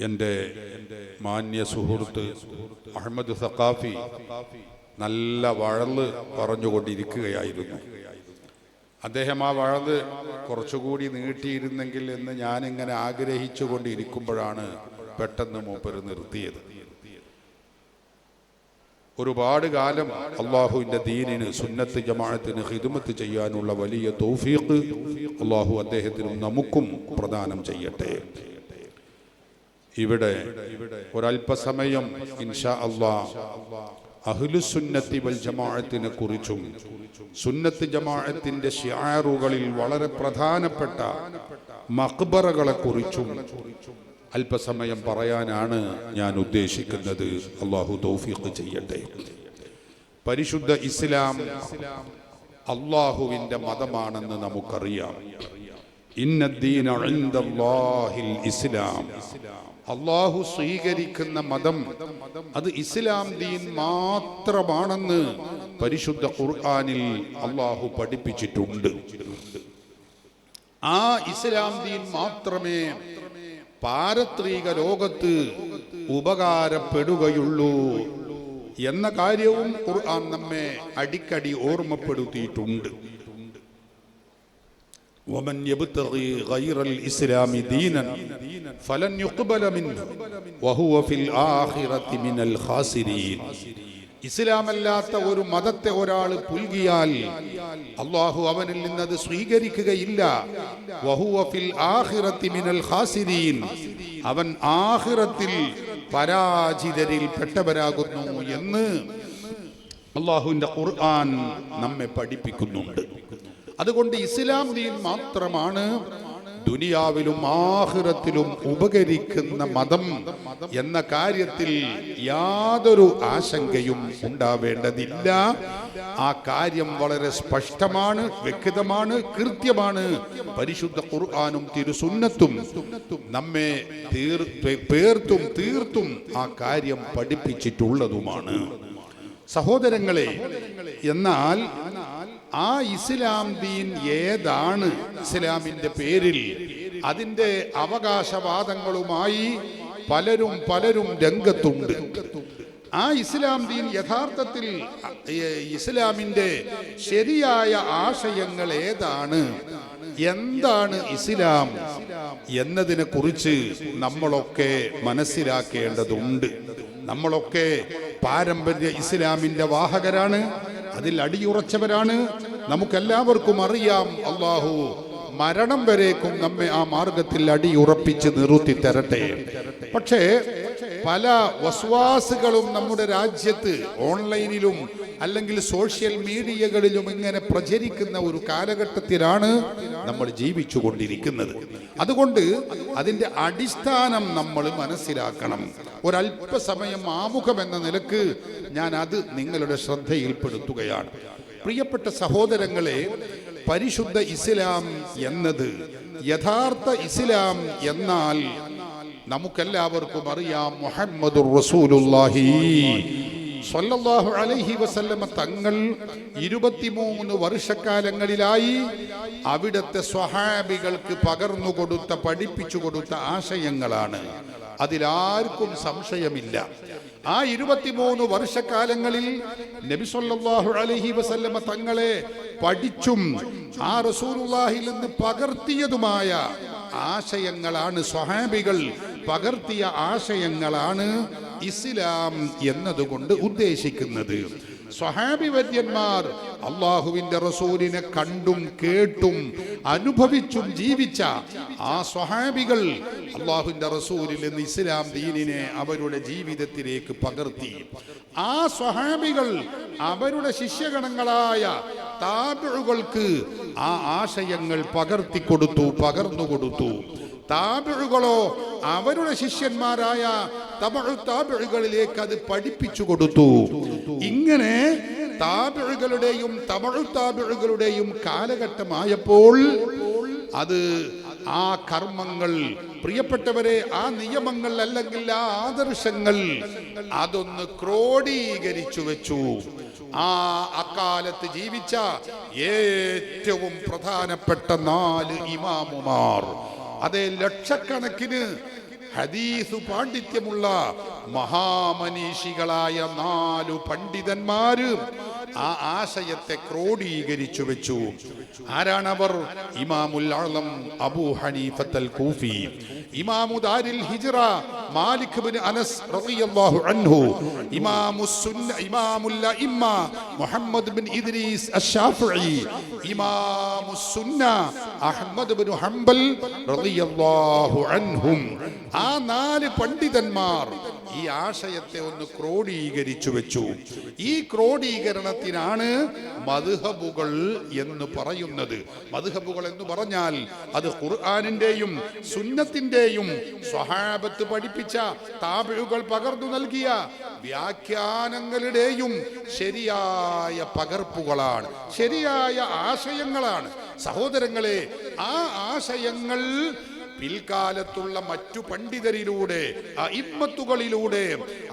എൻ്റെ മാന്യ സുഹൃത്ത് അഹമ്മദ് സഖാഫി നല്ല വഴല് പറഞ്ഞുകൊണ്ടിരിക്കുകയായിരുന്നു. അദ്ദേഹം ആ വഴല് കുറച്ചുകൂടി നീട്ടിയിരുന്നെങ്കിൽ എന്ന് ഞാനിങ്ങനെ ആഗ്രഹിച്ചു കൊണ്ടിരിക്കുമ്പോഴാണ് പെട്ടെന്ന് മൂപ്പര് നിർത്തിയത്. ഒരുപാട് കാലം അള്ളാഹുവിൻ്റെ ദീനിന് സുന്നത്ത് ജമാഅത്തിന് ഖിദ്മത്ത് ചെയ്യാനുള്ള വലിയ തൗഫീഖ് അള്ളാഹു അദ്ദേഹത്തിനും നമുക്കും പ്രദാനം ചെയ്യട്ടെ. ഇവിടെ ഒരല്പസമയം ഇൻഷാ അല്ലാഹ് അഹ്ലുസുന്നത്തി വൽ ജമാഅത്തിനെ കുറിച്ചും സുന്നത്ത് ജമാഅത്തിന്റെ ശിആറുകളിൽ വളരെ പ്രധാനപ്പെട്ട മഖ്ബറകളെ കുറിച്ചും അല്പസമയം പറയാനാണ് ഞാൻ ഉദ്ദേശിക്കുന്നത്. അല്ലാഹു തൗഫീഖ് ചെയ്യട്ടെ. പരിശുദ്ധ ഇസ്ലാം അല്ലാഹുവിൻ്റെ മതമാണെന്ന് നമുക്കറിയാം. ഇന്നദ്ദീന ഇൻദല്ലാഹിൽ ഇസ്ലാം. അല്ലാഹു സ്വീകരിക്കുന്ന മതം അത് ഇസ്ലാം ദീൻ മാത്രമാണെന്ന് പരിശുദ്ധ ഖുർആനിൽ അല്ലാഹു പഠിപ്പിച്ചിട്ടുണ്ട്. ആ ഇസ്ലാം ദീൻ മാത്രമേ പാരത്രിക ലോകത്ത് ഉപകാരപ്പെടുകയുള്ളൂ എന്ന കാര്യവും ഖുർആൻ നമ്മെ അടിക്കടി ഓർമ്മപ്പെടുത്തിയിട്ടുണ്ട്. ومن يبتغي غير الإسلام دينا فلن يقبل منه وهو في الآخرة من الخاسرين. ഇസ്ലാമല്ലാത്ത ഒരു മതത്തെ ഒരാൾ പുൽകിയാൽ അല്ലാഹു അവനിൽ നിന്നത് സ്വീകരിക്കുകയില്ല. വഹുവ ഫിൽ ആഖിറതി മിനൽ ഖാസിരീൻ. അവൻ ആഖിറത്തിൽ പരാജിതരിൽ പെട്ടവരാകുന്നു എന്ന് അല്ലാഹുവിൻ്റെ ഖുർആൻ നമ്മെ പഠിപ്പിക്കുന്നുണ്ട്. അതുകൊണ്ട് ഇസ്ലാം ദീൻ മാത്രമാണ് ദുനിയാവിലും ആഖിറത്തിലും ഉപകരിക്കുന്ന മതം എന്ന കാര്യത്തിൽ യാതൊരു ആശങ്കയും ഉണ്ടാവേണ്ടതില്ല. ആ കാര്യം വളരെ സ്പഷ്ടമാണ്, വ്യക്തമാണ്, കൃത്യമാണ്. പരിശുദ്ധ ഖുർആനും തിരുസുന്നത്തും നമ്മെ തീർത്തും ആ കാര്യം പഠിപ്പിച്ചിട്ടുള്ളതുമാണ്. സഹോദരങ്ങളെ, എന്നാൽ ആ ഇസ്ലാം ദീൻ ഏതാണ്? ഇസ്ലാമിന്റെ പേരിൽ അതിന്റെ അവകാശവാദങ്ങളുമായി പലരും രംഗത്തുണ്ട്. ആ ഇസ്ലാം ദീൻ യഥാർത്ഥത്തിൽ ഇസ്ലാമിന്റെ ശരിയായ ആശയങ്ങൾ ഏതാണ്, എന്താണ് ഇസ്ലാം എന്നതിനെ കുറിച്ച് നമ്മളൊക്കെ മനസ്സിലാക്കേണ്ടതുണ്ട്. നമ്മളൊക്കെ പാരമ്പര്യ ഇസ്ലാമിന്റെ വാഹകരാണ്, അതിൽ അടിയുറച്ചവരാണ്. നമുക്കെല്ലാവർക്കും അറിയാം, അല്ലാഹു മരണം വരേക്കും നമ്മെ ആ മാർഗത്തിൽ അടിയുറപ്പിച്ച് നിർത്തി തരട്ടെ. പക്ഷേ പല വസ്വാസുകളും നമ്മുടെ രാജ്യത്ത് ഓൺലൈനിലും അല്ലെങ്കിൽ സോഷ്യൽ മീഡിയകളിലും ഇങ്ങനെ പ്രചരിക്കുന്ന ഒരു കാലഘട്ടത്തിലാണ് നമ്മൾ ജീവിച്ചു കൊണ്ടിരിക്കുന്നത്. അതുകൊണ്ട് അതിൻ്റെ അടിസ്ഥാനം നമ്മൾ മനസ്സിലാക്കണം. ഒരല്പസമയം ആമുഖം എന്ന നിലക്ക് ഞാൻ അത് നിങ്ങളുടെ ശ്രദ്ധയിൽപ്പെടുത്തുകയാണ്. പ്രിയപ്പെട്ട സഹോദരങ്ങളെ, പരിശുദ്ധ ഇസ്ലാം എന്നത്, യഥാർത്ഥ ഇസ്ലാം എന്നാൽ നമുക്കെല്ലാവർക്കും അറിയാം, മുഹമ്മദുർ റസൂലുള്ളാഹി സ്വല്ലല്ലാഹു അലൈഹി വസല്ലമ തങ്ങൾ 23 വർഷക്കാലങ്ങളിലായി അവിടുത്തെ സ്വഹാബികൾക്ക് പകർന്നുകൊടുത്ത, പഠിപ്പിച്ചു കൊടുത്ത ആശയങ്ങളാണ്. അതിലാർക്കും സംശയമില്ല. ആ 23 വർഷക്കാലങ്ങളിൽ നബി സല്ലല്ലാഹു അലൈഹി വസല്ലമ തങ്ങളെ പഠിച്ചും ആ റസൂലുള്ളാഹിൽ നിന്ന് പകർത്തിയതുമായ ആശയങ്ങളാണ്, സ്വഹാബികൾ പകർത്തിയ ആശയങ്ങളാണ് ഇസ്ലാം എന്നതുകൊണ്ട് ഉദ്ദേശിക്കുന്നത്. സ്വഹാബി വര്യന്മാർ അള്ളാഹുവിന്റെ റസൂലിനെ കണ്ടും കേട്ടും അനുഭവിച്ചും ജീവിച്ച ആ സ്വഹാബികൾ അള്ളാഹുവിന്റെ റസൂലിൽ നിന്ന് ഇസ്ലാം ദീനിനെ അവരുടെ ജീവിതത്തിലേക്ക് പകർത്തി. ആ സ്വഹാബികൾ അവരുടെ ശിഷ്യഗണങ്ങളായ താബിഉകൾക്ക് ആ ആശയങ്ങൾ പകർന്നുകൊടുത്തു. താബിഉകളോ അവരുടെ ശിഷ്യന്മാരായ തബഉ താബിഉകളിലേക്ക് അത് പഠിപ്പിച്ചു കൊടുത്തു. ഇങ്ങനെ താബിഉകളുടെയും തബഉ താബിഉകളുടെയും കാലഘട്ടമായപ്പോൾ അത് ആ കർമ്മങ്ങൾ, പ്രിയപ്പെട്ടവരെ, ആ നിയമങ്ങൾ അല്ലെങ്കിൽ ആ ആദർശങ്ങൾ അതൊന്ന് ക്രോഡീകരിച്ചു വെച്ചു. അക്കാലത്ത് ജീവിച്ച ഏറ്റവും പ്രധാനപ്പെട്ട 4 ഇമാമുമാർ, അതേ ലക്ഷക്കണക്കിന് ഹദീസ് പാണ്ഡിത്യമുള്ള മഹാമനീഷികളായ 4 പണ്ഡിതന്മാര് ആ ആശയത്തെ ക്രോഡീകരിച്ചു വെച്ചു. ആരാണവർ? ഇമാമുൽ അഅ്ലം അബൂ ഹനീഫത്തുൽ കൂഫി, ഇമാമു ദാരിൽ ഹിജ്റ മാലിക് ഇബ്നു അനസ് റളിയല്ലാഹു അൻഹു, ഇമാമുൽ അഇമ്മ മുഹമ്മദ് ഇബ്നു ഇദ്രീസ് അശ്ശാഫിഈ, ഇമാമുസ് സുന്ന അഹ്മദ് ഇബ്നു ഹംബൽ റളിയല്ലാഹു അൻഹും. ആ 4 പണ്ഡിതന്മാർ ഈ ആശയത്തെ ഒന്ന് ക്രോഡീകരിച്ചു വെച്ചു. ഈ ക്രോഡീകരണത്തിനാണ് മദ്ഹബുകൾ എന്ന് പറയുന്നത്. മദ്ഹബുകൾ എന്ന് പറഞ്ഞാൽ അത് ഖുർആനിന്റെയും സുന്നത്തിന്റെയും സ്വഹാബത്ത് പഠിപ്പിച്ച താബിഉകൾ പകർന്നു നൽകിയ വ്യാഖ്യാനങ്ങളുടെയും ശരിയായ പകർപ്പുകളാണ്, ശരിയായ ആശയങ്ങളാണ്. സഹോദരങ്ങളെ, ആ ആശയങ്ങൾ പിൽക്കാലത്തുള്ള മറ്റു പണ്ഡിതരിലൂടെ, അഇമ്മത്തുകളിലൂടെ,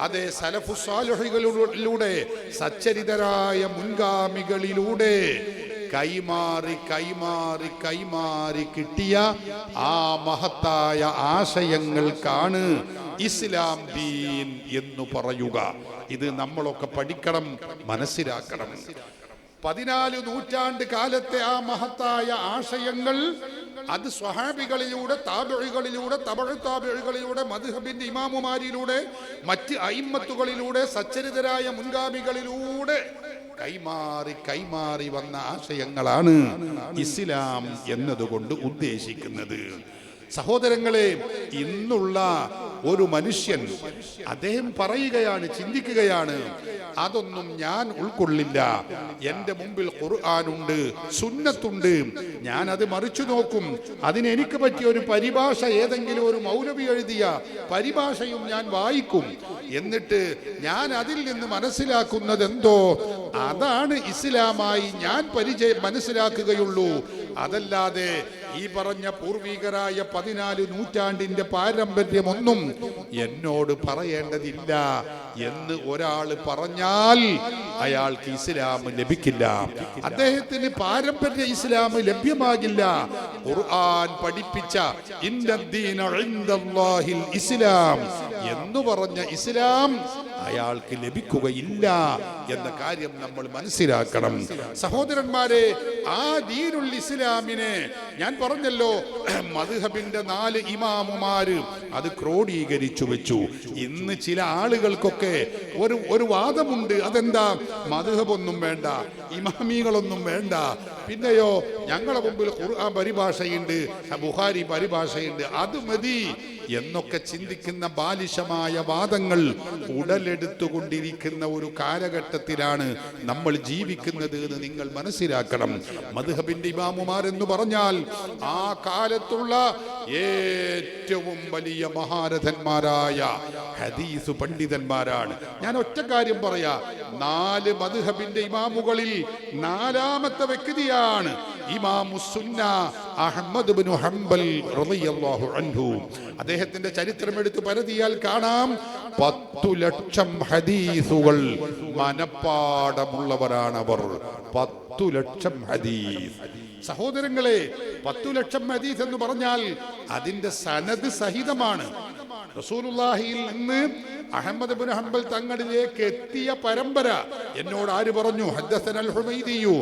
അതേ സലഫുസ് സാലിഹുകളിലൂടെ, സച്ചരിതരായ മുൻഗാമികളിലൂടെ കൈമാറി കൈമാറി കൈമാറി കിട്ടിയ ആ മഹത്തായ ആശയങ്ങൾക്കാണ് ഇസ്ലാം ദീൻ എന്ന് പറയുക. ഇത് നമ്മളൊക്കെ പഠിക്കണം, മനസ്സിലാക്കണം. 14 നൂറ്റാണ്ട് കാലത്തെ ആ മഹത്തായ ആശയങ്ങൾ അത് സ്വഹാബികളിലൂടെ, താബിഈകളിലൂടെ, തബഉ താബിഈകളിലൂടെ, മദ്ഹബിന്റെ ഇമാമുമാരിലൂടെ, മറ്റ് അയിമ്മത്തുകളിലൂടെ, സച്ചരിതരായ മുൻഗാമികളിലൂടെ കൈമാറി കൈമാറി വന്ന ആശയങ്ങളാണ് ഇസ്ലാം എന്നതുകൊണ്ട് ഉദ്ദേശിക്കുന്നത്. സഹോദരങ്ങളെ, ഇന്നുള്ള ഒരു മനുഷ്യൻ അദ്ദേഹം പറയുകയാണ്, ചിന്തിക്കുകയാണ്, അതൊന്നും ഞാൻ ഉൾക്കൊള്ളില്ല, എൻ്റെ മുമ്പിൽ ഖുർആനുണ്ട്, സുന്നത്തുണ്ട്, ഞാൻ അത് മറിച്ചു നോക്കും, അതിനെനിക്ക് പറ്റിയ ഒരു പരിഭാഷ, ഏതെങ്കിലും ഒരു മൗലവി എഴുതിയ പരിഭാഷയും ഞാൻ വായിക്കും, എന്നിട്ട് ഞാൻ അതിൽ നിന്ന് മനസ്സിലാക്കുന്നത് എന്തോ അതാണ് ഇസ്ലാമായി ഞാൻ മനസ്സിലാക്കുകയുള്ളൂ. അതല്ലാതെ ഈ പറഞ്ഞ പൂർവികരായ 14 നൂറ്റാണ്ടിന്റെ പാരമ്പര്യമൊന്നും എന്നോട് പറയേണ്ടതില്ല എന്ന് ഒരാൾ പറഞ്ഞാൽ അയാൾക്ക് ഇസ്ലാം ലഭിക്കില്ല. അദ്ദേഹത്തിന് പാരമ്പര്യ ഇസ്ലാം ലഭ്യമാകില്ല. ഖുർആൻ പഠിപ്പിച്ച ഇന്നദ്ദീന ഇൻദല്ലാഹിൽ ഇസ്ലാം എന്ന് പറഞ്ഞ ഇസ്ലാം അയാൾക്ക് ലഭിക്കുകയില്ല എന്ന കാര്യം നമ്മൾ മനസ്സിലാക്കണം. സഹോദരന്മാരെ, ആ ദീനുൽ ഇസ്ലാമിനെ ഞാൻ പറഞ്ഞല്ലോ, മദ്ഹബിന്റെ 4 ഇമാമുമാര് അത് ക്രോഡീകരിച്ചു വെച്ചു. ഇന്ന് ചില ആളുകൾക്കൊക്കെ ഒരു വാദമുണ്ട്. അതെന്താ? മദ്ഹബൊന്നും വേണ്ട, ഇമാമികളൊന്നും വേണ്ട, പിന്നെയോ ഞങ്ങളുടെ മുമ്പിൽ ഖുർആൻ പരിഭാഷയുണ്ട്, ബുഖാരി പരിഭാഷയുണ്ട്, അത് മതി എന്നൊക്കെ ചിന്തിക്കുന്ന ബാലിശമായ വാദങ്ങൾ ഉടലെടുത്തുകൊണ്ടിരിക്കുന്ന ഒരു കാലഘട്ടത്തിലാണ് നമ്മൾ ജീവിക്കുന്നത് എന്ന് നിങ്ങൾ മനസ്സിലാക്കണം. മദ്ഹബിന്റെ ഇമാമുമാരെന്ന് പറഞ്ഞാൽ ആ കാലത്തുള്ള ഏറ്റവും വലിയ മഹാരഥന്മാരായ ഹദീസ് പണ്ഡിതന്മാരാണ്. ഞാൻ ഒറ്റ കാര്യം പറയാ, 4 മദ്ഹബിന്റെ ഇമാമുകളിൽ 4ാമത്തെ വ്യക്തിയാണ് ഇമാമുസ് സുന്ന അഹ്മദ് ഇബ്നു ഹംബൽ റളിയല്ലാഹു അൻഹു. അദ്ദേഹത്തിന്റെ ചരിത്രം എടുത്ത് പരതിയാൽ കാണാം, 10 ലക്ഷം ഹദീസുകൾ മനപ്പാടമുള്ളവരാണവർ. 10 ലക്ഷം ഹദീസ്. സഹോദരങ്ങളെ, 10 ലക്ഷം ഹദീസ് എന്ന് പറഞ്ഞാൽ അതിന്റെ സനദ് സഹിതമാണ്. റസൂലുള്ളാഹിയിൽ നിന്ന് അഹ്മദ് ഇബ്നു ഹംബൽ തങ്ങളിലേക്ക് എത്തിയ പരമ്പര എന്നോട് ആര് പറഞ്ഞു? ഹദ്ദസനൽ ഹുമൈദിയു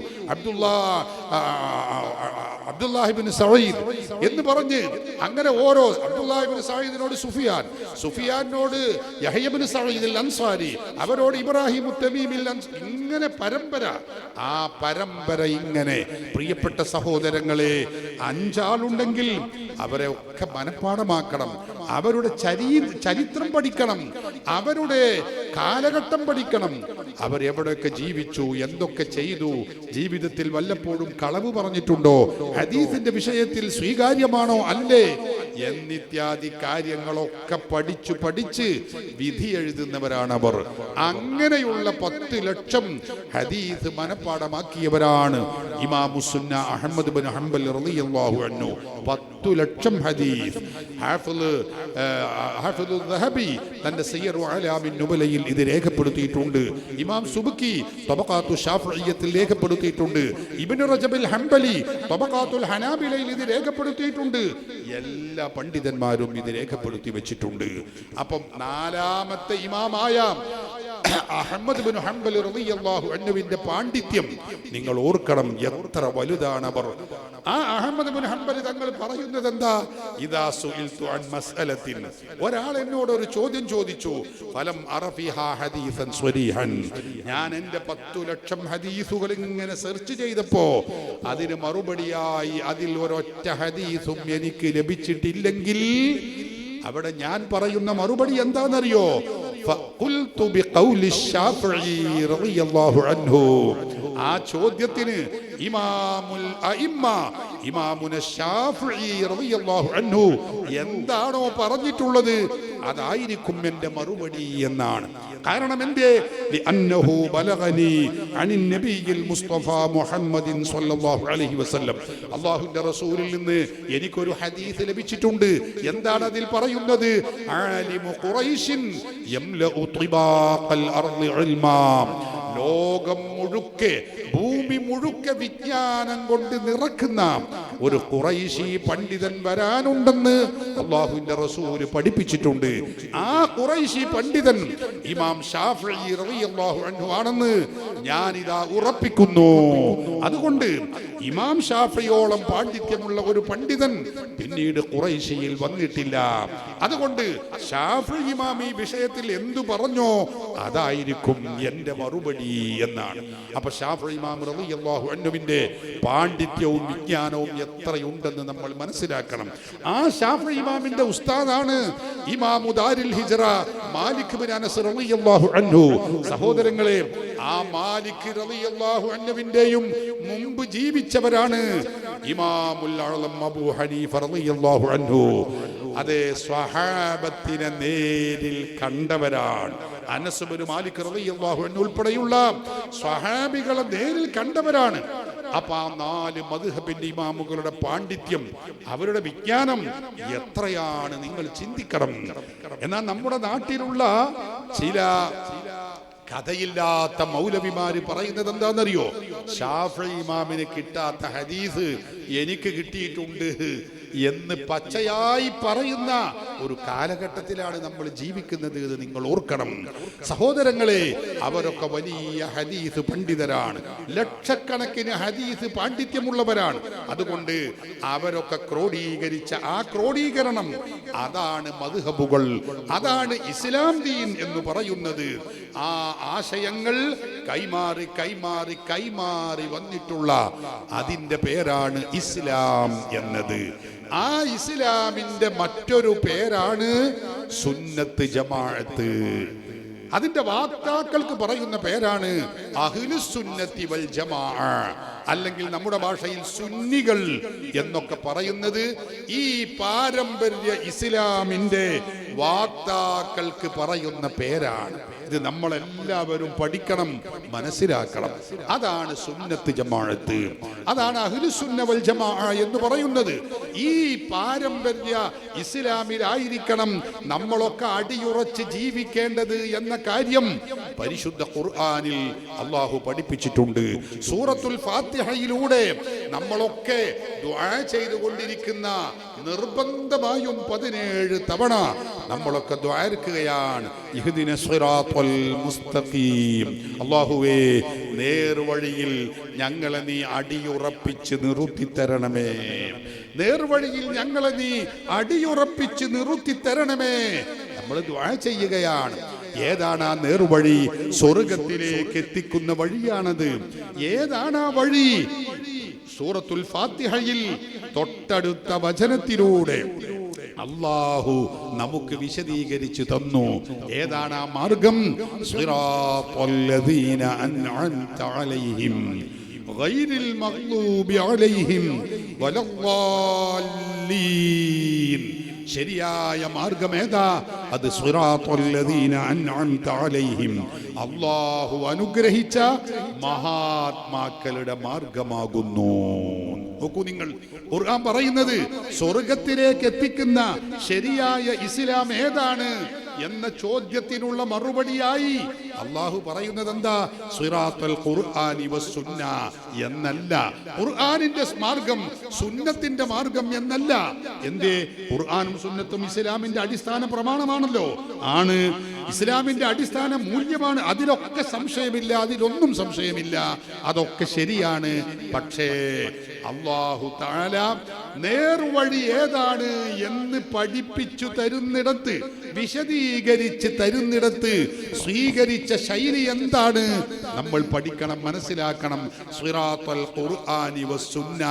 അബ്ദുല്ലാഹി ഇബ്നു സഈദ് എന്ന് പറഞ്ഞ് അങ്ങനെ ഓരോ അബ്ദുല്ലാഹി ഇബ്നു സഈദിനോട് സുഫിയാൻ, സുഫിയാനോട് യഹ്യ ഇബ്നു സഈദ് അൽ അൻസാരി, അവരോട് ഇബ്രാഹിം തമീമിൽ ഇങ്ങനെ പരമ്പര. ആ പരമ്പര ഇങ്ങനെ. പ്രിയപ്പെട്ട സഹോദരങ്ങളെ, 5 ആളുണ്ടെങ്കിൽ അവരെ ഒക്കെ മനപ്പാടമാക്കണം. അവരുടെ ചരിത്രം പഠിക്കണം, അവരുടെ കാലഘട്ടം പഠിക്കണം, അവരെവിടെയൊക്കെ ജീവിച്ചു, എന്തൊക്കെ ചെയ്തു, ജീവിതത്തിൽ വല്ലപ്പോഴും കളവ് പറഞ്ഞിട്ടുണ്ടോ, ഹദീസിന്റെ വിഷയത്തിൽ സ്വീകാര്യമാണോ അല്ലേ എന്നിത്യാദി കാര്യങ്ങളൊക്കെ പഠിച്ച് വിധി എഴുതുന്നവരാണ് അവർ. അങ്ങനെയുള്ള 10 ലക്ഷം ഹദീസ് മനപ്പാടമാക്കിയവരാണ് ഇമാമുസ് സുന്ന അഹ്മദ് ഇബ്നു ഹംബൽ റളിയല്ലാഹു അൻഹു. 10 ലക്ഷം ഹദീസ്. ഹാഫിദ് ദഹബി തന്റെ സിയർ അലാമിൻ നുബലയിൽ ഇത് രേഖപ്പെടുത്തിയിട്ടുണ്ട്. ഇമാം സുബക്കി തബഖാത്തു ഷാഫിഇയ്യത്തിൽ രേഖപ്പെടുത്തിയിട്ടുണ്ട്. ഇബ്നു റജബിൽ ഹംബലി തബഖാത്തുൽ ഹനാബിലയിൽ ഇത് രേഖപ്പെടുത്തിയിട്ടുണ്ട്. എല്ലാ പണ്ഡിതന്മാരും ഇത് രേഖപ്പെടുത്തി വെച്ചിട്ടുണ്ട്. അപ്പം നാലാമത്തെ ഇമാമായ അഹ്മദ് ഇബ്നു ഹംബൽ റളിയല്ലാഹു അൻഹുവിന്റെ പാണ്ഡിത്യം നിങ്ങൾ ഓർക്കണം, എത്ര വലുതാണ് അവർ. ആ അഹ്മദ് ഇബ്നു ഹംബൽ തങ്ങൾ പറയുന്നത് എന്താ? ഇദാ സുഇൽതു അൻ മസ്അലത്തിൻ, ഒരാൾ എന്നോട് ഒരു ചോദ്യം ചോദിച്ചു, ഫലം അറഫിഹാ ഹദീസൻ സ്വരീഹൻ, ഞാൻ എൻ്റെ 10 ലക്ഷം ഹദീസുകൾ ഇങ്ങനെ സെർച്ച് ചെയ്തപ്പോ അതിന് മറുപടിയായി അതിൽ ഒരൊറ്റ ഹദീസും എനിക്ക് ലഭിച്ചിട്ടില്ലെങ്കിൽ അവിടെ ഞാൻ പറയുന്ന മറുപടി എന്താണെന്നറിയോ? ഫഖുൽതു ബിഖൗലി ശാഫിഈ റളിയല്ലാഹു അൻഹു, ആ ചോദ്യത്തിന് ഇമാമുൽ അഇമ്മ ഇമാമുന ശാഫിഈ റളിയല്ലാഹു അൻഹു എന്താണോ പറഞ്ഞിട്ടുള്ളത് അതായിരിക്കും എൻ്റെ മറുപടി എന്നാണ്. കാരണം എന്തേ? ലിഅന്നഹു ബലഗനി അനിൻ നബിയിൽ മുസ്തഫ മുഹമ്മദിൻ സ്വല്ലല്ലാഹു അലൈഹി വസല്ലം, അല്ലാഹുവിന്റെ റസൂലിൽ നിന്ന് എനിക്കൊരു ഹദീസ് ലഭിച്ചിട്ടുണ്ട്. എന്താണ് അതിൽ പറയുന്നത്? ആലിമു ഖുറൈശിൻ യംലഉ തിബാഖൽ അർളി ഇൽമാ, ലോകം മുഴുക്കെ ഭൂമി മുഴുക്കെ വിജ്ഞാനം കൊണ്ട് നിറക്കുന്ന ഒരു ഖുറൈശി പണ്ഡിതൻ വരാനുണ്ടെന്ന് അല്ലാഹുവിന്റെ റസൂല് പഠിപ്പിച്ചിട്ടുണ്ട്. ആ ഖുറൈശി പണ്ഡിതൻ ഇമാം ശാഫിഈ റളിയല്ലാഹു അൻഹു ആണെന്ന് ഞാനിതാ ഉറപ്പിക്കുന്നു. അതുകൊണ്ട് ഇമാം ഷാഫിയോളം പാണ്ഡിത്യമുള്ള ഒരു പണ്ഡിതൻ പിന്നീട് ഖുറൈശിയിൽ വന്നിട്ടില്ല. അതുകൊണ്ട് ഷാഫി ഇമാം ഈ വിഷയത്തിൽ എന്തു പറഞ്ഞോ അതായിരിക്കും എൻ്റെ മറുപടി എന്നാണ്. അപ്പൊ ഷാഫി ഇമാം റളിയല്ലാഹു അൻഹുവിന്റെ പാണ്ഡിത്യവും വിജ്ഞാനവും എത്രയുണ്ടെന്ന് നമ്മൾ മനസ്സിലാക്കണം. ആ ഷാഫി ഇമാമിന്റെ ഉസ്താദാണ് ഇമാമു ദാരിൽ ഹിജ്റ മാലിക് ബിൻ അനസ് റളിയല്ലാഹു അൻഹു. സഹോദരങ്ങളെ, ആ മാലിക് റളിയല്ലാഹു അൻഹുവിന്റെയും മുമ്പ് ജീവിച്ചവരാണ് ഇമാമുൽ അഅ്ലം അബൂ ഹനീഫ റളിയല്ലാഹു അൻഹു. അതേ, സ്വഹാബത്തിനെ നേരിൽ കണ്ടവരാണ്. അനസ് ബിൻ മാലിക് റളിയല്ലാഹു അൻഹു ഉൾപ്പെടെയുള്ള സ്വഹാബികളെ നേരിൽ കണ്ടവരാണ്. അപ്പൊ ആ 4 മദ്ഹബിന്റെ ഇമാമുകളുടെ പാണ്ഡിത്യം, അവരുടെ വിജ്ഞാനം എത്രയാണ് നിങ്ങൾ ചിന്തിക്കണം. എന്നാൽ നമ്മുടെ നാട്ടിലുള്ള ചില കഥയില്ലാത്ത മൗലവിമാര് പറയുന്നത് എന്താണെന്നറിയോ? ഷാഫി ഇമാമിന് കിട്ടാത്ത ഹദീസ് എനിക്ക് കിട്ടിയിട്ടുണ്ട് എന്ന് പച്ചയായി പറയുന്ന ഒരു കാലഘട്ടത്തിലാണ് നമ്മൾ ജീവിക്കുന്നത്. ഇത് നിങ്ങൾ ഓർക്കണം സഹോദരങ്ങളെ. അവരൊക്കെ വലിയ ഹദീസ് പണ്ഡിതരാണ്, ലക്ഷക്കണക്കിന് ഹദീസ് പാണ്ഡിത്യമുള്ളവരാണ്. അതുകൊണ്ട് അവരൊക്കെ ക്രോഡീകരിച്ച ആ ക്രോഡീകരണം, അതാണ് മദ്ഹബുകൾ, അതാണ് ഇസ്ലാം ദീൻ എന്ന് പറയുന്നത്. ആ ആശയങ്ങൾ കൈമാറി കൈമാറി കൈമാറി വന്നിട്ടുള്ള അതിന്റെ പേരാണ് ഇസ്ലാം എന്നത്. ആ ഇസ്ലാമിന്റെ മറ്റൊരു പേരാണ് സുന്നത്ത് ജമാഅത്ത്. അതിന്റെ വാക്താക്കൾക്ക് പറയുന്ന പേരാണ് അഹ്ലുസുന്നത്തി വൽ ജമാഅ, അല്ലെങ്കിൽ നമ്മുടെ ഭാഷയിൽ സുന്നികൾ എന്നൊക്കെ പറയുന്നത് ഈ പാരമ്പര്യ ഇസ്ലാമിന്റെ വാക്താക്കൾക്ക് പറയുന്ന പേരാണ്. ഇത് നമ്മളെല്ലാവരും പഠിക്കണം, മനസ്സിലാക്കണം. അതാണ് സുന്നത്ത് ജമാഅത്ത്, അതാണ് അഹ്ലുസുന്ന വൽ ജമാഅ എന്ന് പറയുന്നത്. ഈ പാരമ്പര്യ ഇസ്ലാമിലായിരിക്കണം നമ്മളൊക്കെ അടിയുറച്ച് ജീവിക്കേണ്ടത് എന്ന കാര്യം പരിശുദ്ധ ഖുർആനിൽ അല്ലാഹു പഠിപ്പിച്ചിട്ടുണ്ട്. സൂറത്തുൽ ഫാത്തിഹയിലൂടെ നമ്മളൊക്കെ ദുആ ചെയ്തുകൊണ്ടിരിക്കുന്ന നിർബന്ധമായും 17 തവണ നമ്മളൊക്കെ ദുആർക്കുകയാണ്. ഇഹ്ദിന സിറാത്തൽ മുസ്തഖീം, അല്ലാഹുവേ നേർവഴിയിൽ ഞങ്ങളെ നീ അടിയുറപ്പിച്ച് നിർത്തി തരണമേ, നേർവഴിയിൽ ഞങ്ങളെ നീ അടിയുറപ്പിച്ച് നിർത്തി തരണമേ. നമ്മൾ ദുആ ചെയ്യുകയാണ്. ഏതാണ് ആ നേർവഴി? സ്വർഗത്തിലേക്ക് എത്തിക്കുന്ന വഴിയാണത്. ഏതാണ് ആ വഴി? സൂറത്തുൽ ഫാത്തിഹയിൽ തൊട്ടടുത്ത വചനത്തിലൂടെ അല്ലാഹു നമുക്ക് വിശദീകരിച്ചു തന്നു. ഏതാണ് ആ മാർഗം? സിറാത്തൽ ലദീന അൻഅംത അലൈഹിം ഗൈറിൽ മഗ്ദൂബി അലൈഹിം വലദ്ദാല്ലീൻ. ശരിയായ മാർഗമേതാ? അത് സിറാത്തൽ ലദീന അൻഅംത അലൈഹിം, അല്ലാഹു അനുഗ്രഹിച്ച മഹാത്മാക്കളുടെ മാർഗമാകുന്നു. നോക്കൂ നിങ്ങൾ, ഖുർആൻ പറയുന്നത് സ്വർഗത്തിലേക്ക് എത്തിക്കുന്ന ശരിയായ ഇസ്ലാം ഏതാണ് എന്ന ചോദ്യത്തിനുള്ള മറുപടിയായി അള്ളാഹു പറയുന്നത് എന്താ? സിറാത്തുൽ ഖുർആനി വസ്സുന്ന എന്നല്ല, ഖുർആനിന്റെ മാർഗം സുന്നത്തിന്റെ മാർഗം എന്നല്ല. എന്തേ? ഖുർആനും സുന്നത്തും ഇസ്ലാമിന്റെ അടിസ്ഥാന പ്രമാണമാണല്ലോ. ആണ്, ഇസ്ലാമിന്റെ അടിസ്ഥാന മൂല്യമാണ്. അതിലൊക്കെ സംശയമില്ല, അതിലൊന്നും സംശയമില്ല, അതൊക്കെ ശരിയാണ്. പക്ഷേ അല്ലാഹു തആല നേർവഴി ഏതാണ് എന്ന് പഠിപ്പിച്ചു തരുന്നിടത്ത്, വിശദീകരിച്ച് തരുന്നിടത്ത് സ്വീകരിച്ച ശൈലി എന്താണ് നമ്മൾ പഠിക്കണം, മനസ്സിലാക്കണം. സിറാത്തുൽ ഖുർആനി വസ്സുന്ന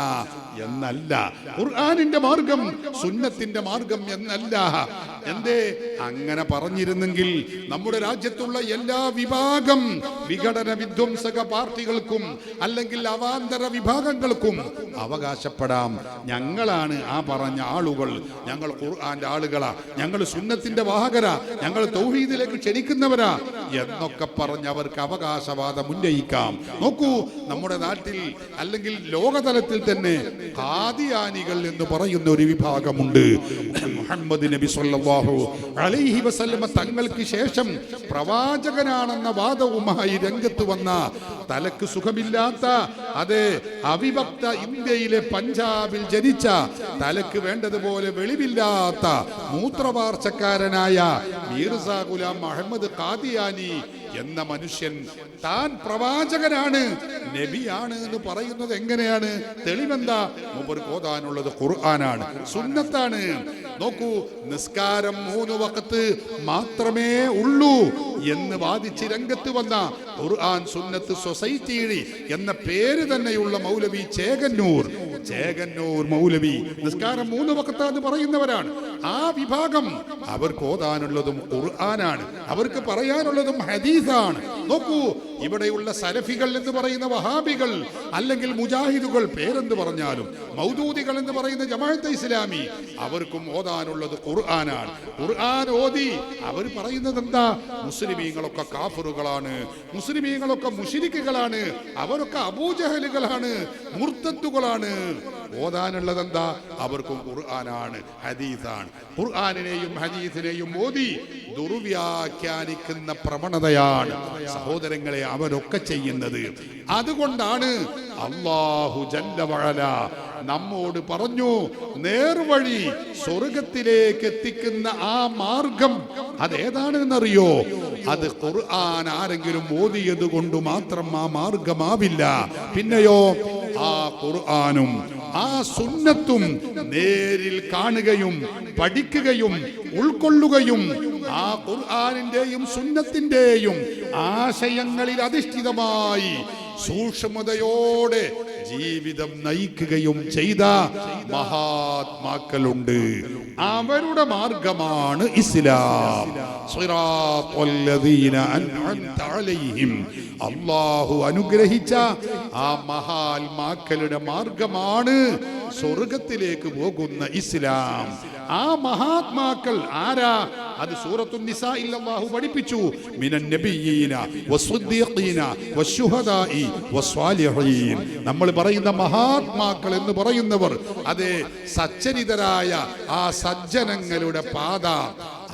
എന്നല്ല, ഖുർആനിന്റെ മാർഗം സുന്നത്തിന്റെ മാർഗം എന്നല്ല. എന്തേ? അങ്ങനെ പറഞ്ഞിരുന്നെങ്കിൽ നമ്മുടെ രാജ്യത്തുള്ള എല്ലാ വിഭാഗം വിഘടന വിധ്വംസക പാർട്ടികൾക്കും അല്ലെങ്കിൽ അവാന്തര വിഭാഗങ്ങൾക്കും അവകാശപ്പെടാം, ഞങ്ങളാണ് ആ പറഞ്ഞ ആളുകൾ, ഞങ്ങൾ ഖുർആന്റെ ആളുകളാ, ഞങ്ങൾ സുന്നത്തിന്റെ വാഹകരാ, ഞങ്ങൾ തൗഹീദിലേക്ക് ക്ഷണിക്കുന്നവരാ എന്നൊക്കെ പറഞ്ഞ് അവർക്ക് അവകാശവാദം ഉന്നയിക്കാം. നോക്കൂ, നമ്മുടെ നാട്ടിൽ അല്ലെങ്കിൽ ലോകതലത്തിൽ തന്നെ ഖാദിയാനികൾ എന്ന് പറയുന്ന ഒരു വിഭാഗമുണ്ട്. മുഹമ്മദ് നബി സല്ലല്ലാഹു അലൈഹി വസല്ലമ തങ്ങൾക്ക് ശേഷം പ്രവാചകനാണെന്ന വാദവുമായി രംഗത്ത് വന്ന, തലക്ക് സുഖമില്ലാത്ത, അതെ അവിഭക്ത ഇന്ത്യയിലെ പഞ്ചാബിൽ ജനിച്ച, തലക്ക് വേണ്ടതുപോലെ വെളിവില്ലാത്ത മൂത്രവാർച്ചക്കാരനായ മീർസ ഗുലാം അഹമ്മദ് ഖാദിയാനി എന്ന മനുഷ്യൻ താൻ പ്രവാചകനാണ്, നബിയാണ് എന്ന് പറയുന്നത് എങ്ങനെയാണ്? തെളിവെന്താ? മൂപ്പർക്ക് ഓതാനുള്ളത് ഖുർആനാണ്, സുന്നത്താണ്. നോക്കൂ, നിസ്കാരം 3 വഖത്ത് മാത്രമേ ഉള്ളൂ എന്ന് വാദിച്ച് രംഗത്ത് വന്ന ഖുർആൻ സുന്നത്ത് സൊസൈറ്റി എന്ന പേര് തന്നെയുള്ള മൗലവി ചേകന്നൂർ മൗലവി നിസ്കാരം 3 വഖത്താന്ന് പറയുന്നവരാണ്. ആ വിഭാഗം അവർക്ക് ഓതാനുള്ളതും ഖുർആനാണ്, അവർക്ക് പറയാനുള്ളതും ഹദീസാണ്. നോക്കൂ, ഇവിടെയുള്ള സലഫികൾ എന്ന് പറയുന്ന വഹാബികൾ അല്ലെങ്കിൽ മുജാഹിദുകൾ, പേരെന്ത് പറഞ്ഞാലും മൗദൂദികൾ എന്ന് പറയുന്ന ജമാഅത്തെ ഇസ്ലാമി, അവർക്കും ഓതാനുള്ളത് ഖുർആനാണ്. ഖുർആൻ ഓതി അവർ പറയുന്നത് എന്താ? മുസ്ലിമീങ്ങളൊക്കെ കാഫിറുകളാണ്, മുസ്ലിമീങ്ങളൊക്കെ മുശ്രിക്കുകളാണ്, അവരൊക്കെ അബൂജഹലുകളാണ്, മുർത്തദ്ദുകളാണ്. ഓതാനുള്ളത് എന്താ? അവർക്കും ഖുർആനാണ്, ഹദീസാണ്. ഖുർആനിനെയും ഹദീസിനെയും ഓതി ദുർവ്യാഖ്യാനിക്കുന്ന പ്രവണതയാണ് സഹോദരങ്ങളെ അവരൊക്കെ ചെയ്യുന്നത്. അതുകൊണ്ടാണ് അല്ലാഹു ജല്ല വഅല നമ്മോട് പറഞ്ഞു, നേർവഴി സ്വർഗത്തിലേക്ക് എത്തിക്കുന്ന ആ മാർഗം അതേതാണെന്നറിയോ? അത് ഖുർആൻ ആരെങ്കിലും ഓതിയത് കൊണ്ട് മാത്രം ആ മാർഗമാവില്ല. പിന്നെയോ ആ ഖുർആനും ആ സുന്നത്തും നേരിൽ കാണുകയും പഠിക്കുകയും ഉൾക്കൊള്ളുകയും ആ ഖുർആനിന്റെയും സുന്നത്തിന്റെയും ആശയങ്ങളിൽ അധിഷ്ഠിതമായി സൂക്ഷ്മതയോടെ ജീവിതം നയിക്കുകയും ചെയ്ത മഹാത്മാക്കളുണ്ട്. അവരുടെ മാർഗമാണ് ഇസ്ലാം. സിറാത്തുല്ലദീന അൻഅംത അലൈഹിം, അല്ലാഹു അനുഗ്രഹിച്ച ആ മഹാത്മാക്കളുടെ മാർഗമാണ് സ്വർഗത്തിലേക്ക് പോകുന്ന ഇസ്ലാം. ആ മഹാത്മാക്കൾ ആരാ? അത് സൂറത്തുൻ നിസാഇൽ അല്ലാഹു പഠിപ്പിച്ചു. മിനൻ നബിയ്യീന വസ്സുദ്ദീഖീന വശുഹദാഇ വസ്സാലിഹീൻ. നമ്മൾ പറയുന്ന മഹാത്മാക്കൾ എന്ന് പറയുന്നവർ, അതെ സച്ചരിതരായ ആ സജ്ജനങ്ങളുടെ പാത,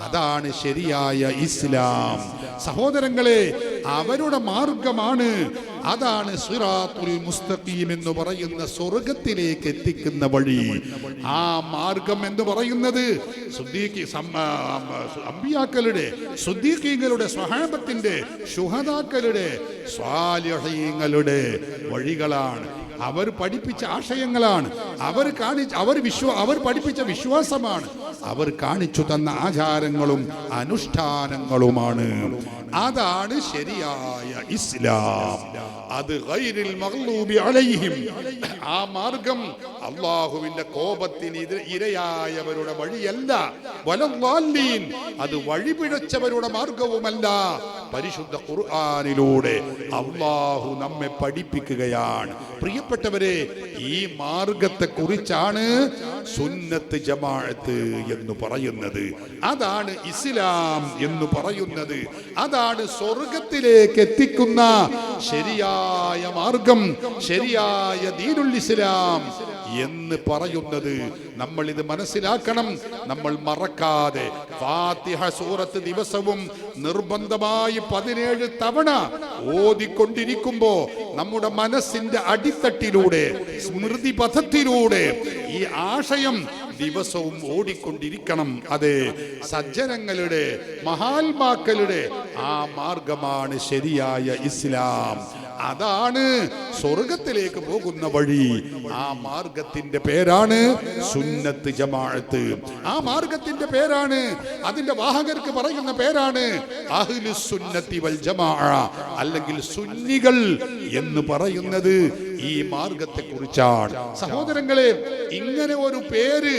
അതാണ് ശരിയായ ഇസ്ലാം. സഹോദരങ്ങളെ, അവരുടെ മാർഗമാണ്, അതാണ് സിറാത്തുൽ മുസ്തഖീം എന്ന് പറയുന്ന സ്വർഗത്തിലേക്ക് എത്തിക്കുന്ന വഴി. ആ മാർഗം എന്ന് പറയുന്നത് അമ്പിയാക്കളുടെ, സുദ്ദീഖീങ്ങളുടെ, സ്വഹാബത്തിന്റെ, ശുഹദാക്കളുടെ, സ്വാലിഹീങ്ങളുടെ വഴികളാണ്. അവർ പഠിപ്പിച്ച ആശയങ്ങളാണ്, അവർ പഠിപ്പിച്ച വിശ്വാസമാണ്, അവർ കാണിച്ചു തന്ന ആചാരങ്ങളും അനുഷ്ഠാനങ്ങളുമാണ്. അതാണ് ശരിയായ ഇസ്ലാം. അത് ഗൈറിൽ മഗ്ലൂബി അലൈഹിം, ആ മാർഗം അല്ലാഹുവിന്റെ കോപത്തിന് ഇരയായവരുടെ വഴിയല്ല. വലദ്ദാല്ലീൻ, അത് വഴിപിഴച്ചവരുടെ മാർഗവുമല്ല. പരിശുദ്ധ ഖുർആനിലൂടെ അല്ലാഹു നമ്മെ പഠിപ്പിക്കുകയാണ്. പ്രിയപ്പെട്ടവരെ, ഈ മാർഗത്തെ കുറിച്ചാണ് സുന്നത്ത് ജമാഅത്ത് എന്ന് പറയുന്നത്. അതാണ് ഇസ്ലാം എന്ന് പറയുന്നത്. അതാണ് സ്വർഗത്തിലേക്ക് എത്തിക്കുന്ന ശരിയായ മാർഗം, ശരിയായ ദീനുൽ ഇസ്ലാം എന്ന് പറയുന്നത് നമ്മൾ ഇത് മനസ്സിലാക്കണം. നമ്മൾ മറക്കാതെ ഫാത്തിഹ സൂറത്ത് ദിവസവും നിർബന്ധമായി 17 തവണ ഓതിക്കൊണ്ടിരിക്കുമ്പോ നമ്മുടെ മനസ്സിന്റെ അടിത്തട്ടിലൂടെ സ്മൃതി പഥത്തിലൂടെ ഈ ആശയം ദിവസവും ഓടിക്കൊണ്ടിരിക്കണം. അതെ, സജ്ജനങ്ങളുടെ മഹാത്മാക്കളുടെ ആ മാർഗമാണ് ശരിയായ ഇസ്ലാം. അതാണ് സ്വർഗത്തിലേക്ക് പോകുന്ന വഴി. ആ മാർഗത്തിന്റെ പേരാണ് സുന്നത്ത് ജമാഅത്ത്. ആ മാർഗത്തിന്റെ പേരാണ്, അതിന്റെ വാഹകർക്ക് പറയുന്ന പേരാണ് അഹ്ലുസ് സുന്നത്തി വൽ ജമാഅ, അല്ലെങ്കിൽ സുന്നികൾ എന്ന് പറയുന്നത് ഈ മാർഗത്തെ കുറിച്ചാണ്. സഹോദരങ്ങളെ, ഇങ്ങനെ ഒരു പേര്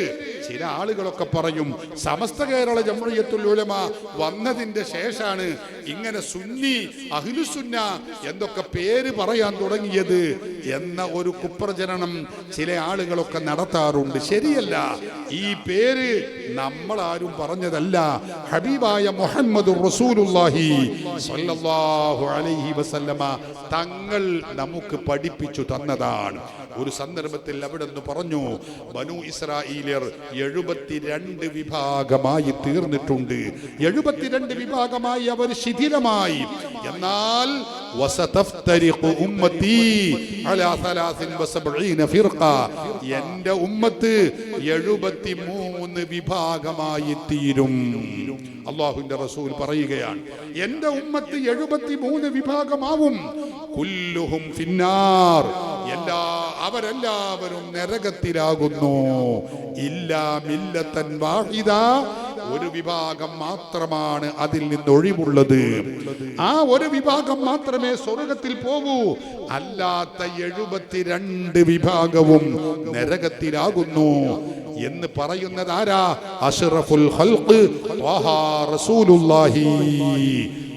ചില ആളുകളൊക്കെ പറയും. സമസ്ത കേരള ജംഇയ്യത്തുൽ ഉലമ വന്നതിന്റെ ശേഷമാണ് ഇങ്ങനെ സുന്നി, അഹ്ലുസുന്ന എന്തൊക്കെ പേര് പറയാൻ തുടങ്ങിയത് എന്ന ഒരു കുപ്രചരണം ചില ആളുകളൊക്കെ നടത്താറുണ്ട്. ശരിയല്ല. ഈ പേര് നമ്മളാരും പറഞ്ഞതല്ല. ഹബീബായ മുഹമ്മദുർ റസൂലുള്ളാഹി സ്വല്ലല്ലാഹു അലൈഹി വസല്ലമ തങ്ങൾ നമുക്ക് പഠിപ്പിച്ചു തന്നതാണ്. ഒരു സന്ദർഭത്തിൽ അവിടെ നിന്ന് പറഞ്ഞു, ബനൂ ഇസ്രായേലിയർ 72 വിഭാഗമായി തീർന്നിട്ടുണ്ട്. 72 വിഭാഗമായി അവർ ശിഥിലമായി. എന്നാൽ വസതഫ്തരിഖു ഉമ്മത്തി അലാ 73 ഫിർഖ, എൻ്റെ ഉമ്മത്ത് 73 വിഭാഗമായി തീരും. അല്ലാഹുവിന്റെ റസൂൽ പറയുകയാണ്, എൻ്റെ ഉമ്മത്ത് 73 വിഭാഗമാവും. കുല്ലുഹും ഫിന്നാർ, അവരെല്ലാവരും നരകത്തിലാകുന്നു. ഇല്ലാ മില്ലത്തൻ വാഹിദ, ഒരു വിഭാഗം മാത്രമാണ് അതിൽ നിന്ന് ഒഴിവുള്ളത്. ആ ഒരു വിഭാഗം മാത്രമേ സ്വർഗത്തിൽ പോകൂ. അല്ലാത്ത 72 വിഭാഗവും നരകത്തിലാകുന്നു എന്ന് പറയുന്നത് ആരാ? അഷ്റഫുൽ ഖൽഖ് ത്വാഹ റസൂലുള്ളാഹി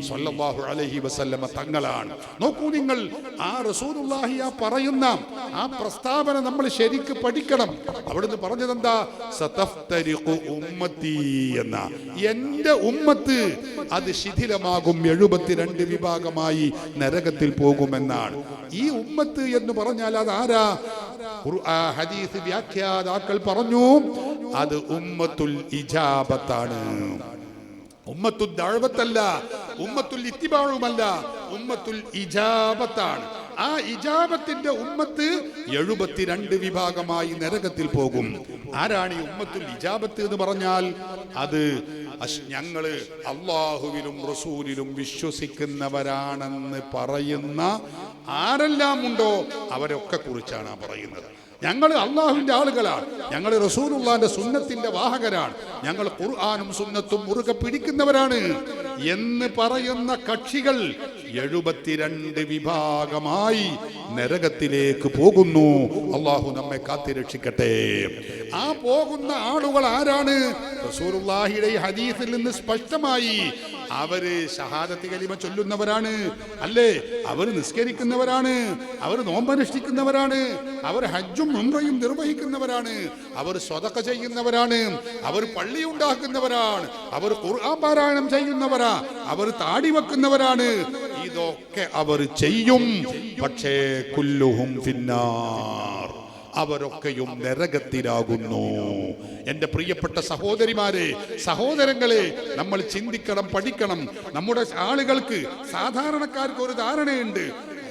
സ്വല്ലല്ലാഹു അലൈഹി വസല്ലമ തങ്ങളാണ്. നോക്കൂ നിങ്ങൾ, ആ റസൂലുള്ളാഹി ആ പറയുന്ന ആ പ്രസ്താവന നമ്മൾ ശരിക്ക് പഠിക്കണം. അവിടുന്ന് പറഞ്ഞത് എന്താ? സതഫ്തരിഖു ഉമ്മത്തി എന്ന, എൻ്റെ ഉമ്മത്ത് അത് ശിഥിലമാകും, 72 വിഭാഗമായി നരകത്തിൽ പോകുമെന്നാണ്. ഈ ഉമ്മത്ത് എന്ന് പറഞ്ഞാൽ അത് ആരാ? ഹദീസ് വ്യാഖ്യാതാക്കൾ പറഞ്ഞു, അത് ഉമ്മത്തുൽ ഇജാബത്താണ്. ഉമ്മത്തുൽ ദഅവത്തല്ല, ഉമ്മത്തുൽ ഇത്തിബാഉമല്ല, ഉമ്മത്തുൽ ഇജാബത്താണ്. ആ ഇജാബത്തിന്റെ ഉമ്മത്ത് 72 വിഭാഗമായി നരകത്തിൽ പോകും. ആരാണ് ഈ ഉമ്മത്തുൽ ഇജാബത്ത് എന്ന് പറഞ്ഞാൽ? അത് ഞങ്ങള് അല്ലാഹുവിലും റസൂലിലും വിശ്വസിക്കുന്നവരാണെന്ന് പറയുന്ന ആരെല്ലാം ഉണ്ടോ അവരൊക്കെ കുറിച്ചാണ് പറയുന്നത്. ഞങ്ങൾ അള്ളാഹുവിന്റെ ആളുകളാണ്, ഞങ്ങൾ റസൂലുള്ളാഹിന്റെ സുന്നത്തിന്റെ വാഹകരാണ്, ഞങ്ങൾ ഖുർആനും സുന്നത്തും മുറുകെ പിടിക്കുന്നവരാണ് എന്ന് പറയുന്ന കക്ഷികൾ 72 വിഭാഗമായി നരകത്തിലേക്ക് പോകുന്നു. അള്ളാഹു നമ്മെ കാത്തിരക്ഷിക്കട്ടെ. ആ പോകുന്ന ആളുകൾ ആരാണ്? റസൂലുള്ളാഹിയുടെ ഈ ഹദീസിൽ നിന്ന് സ്പഷ്ടമായി അവര് ഷഹാദത്ത് കലിമ ചൊല്ലുന്നവരാണ്, അല്ലേ? അവർ നിസ്കരിക്കുന്നവരാണ്, അവർ നോമ്പനുഷ്ഠിക്കുന്നവരാണ്, അവർ ഹജ്ജും ഉംറയും നിർവഹിക്കുന്നവരാണ്, അവർ സ്വതക്ക ചെയ്യുന്നവരാണ്, അവർ പള്ളി ഉണ്ടാക്കുന്നവരാണ്, അവർ ഖുർആൻ പാരായണം ചെയ്യുന്നവരാ, അവർ താടി വെക്കുന്നവരാണ്. ഇതൊക്കെ അവർ ചെയ്യും. പക്ഷേ കുല്ലുഹും ഫിന്നാർ, അവരൊക്കെയും നരകത്തിലാകുന്നു. എന്റെ പ്രിയപ്പെട്ട സഹോദരിമാരെ, സഹോദരങ്ങളെ, നമ്മൾ ചിന്തിക്കണം, പഠിക്കണം. നമ്മുടെ ആളുകൾക്ക്, സാധാരണക്കാർക്ക് ഒരു ധാരണയുണ്ട്,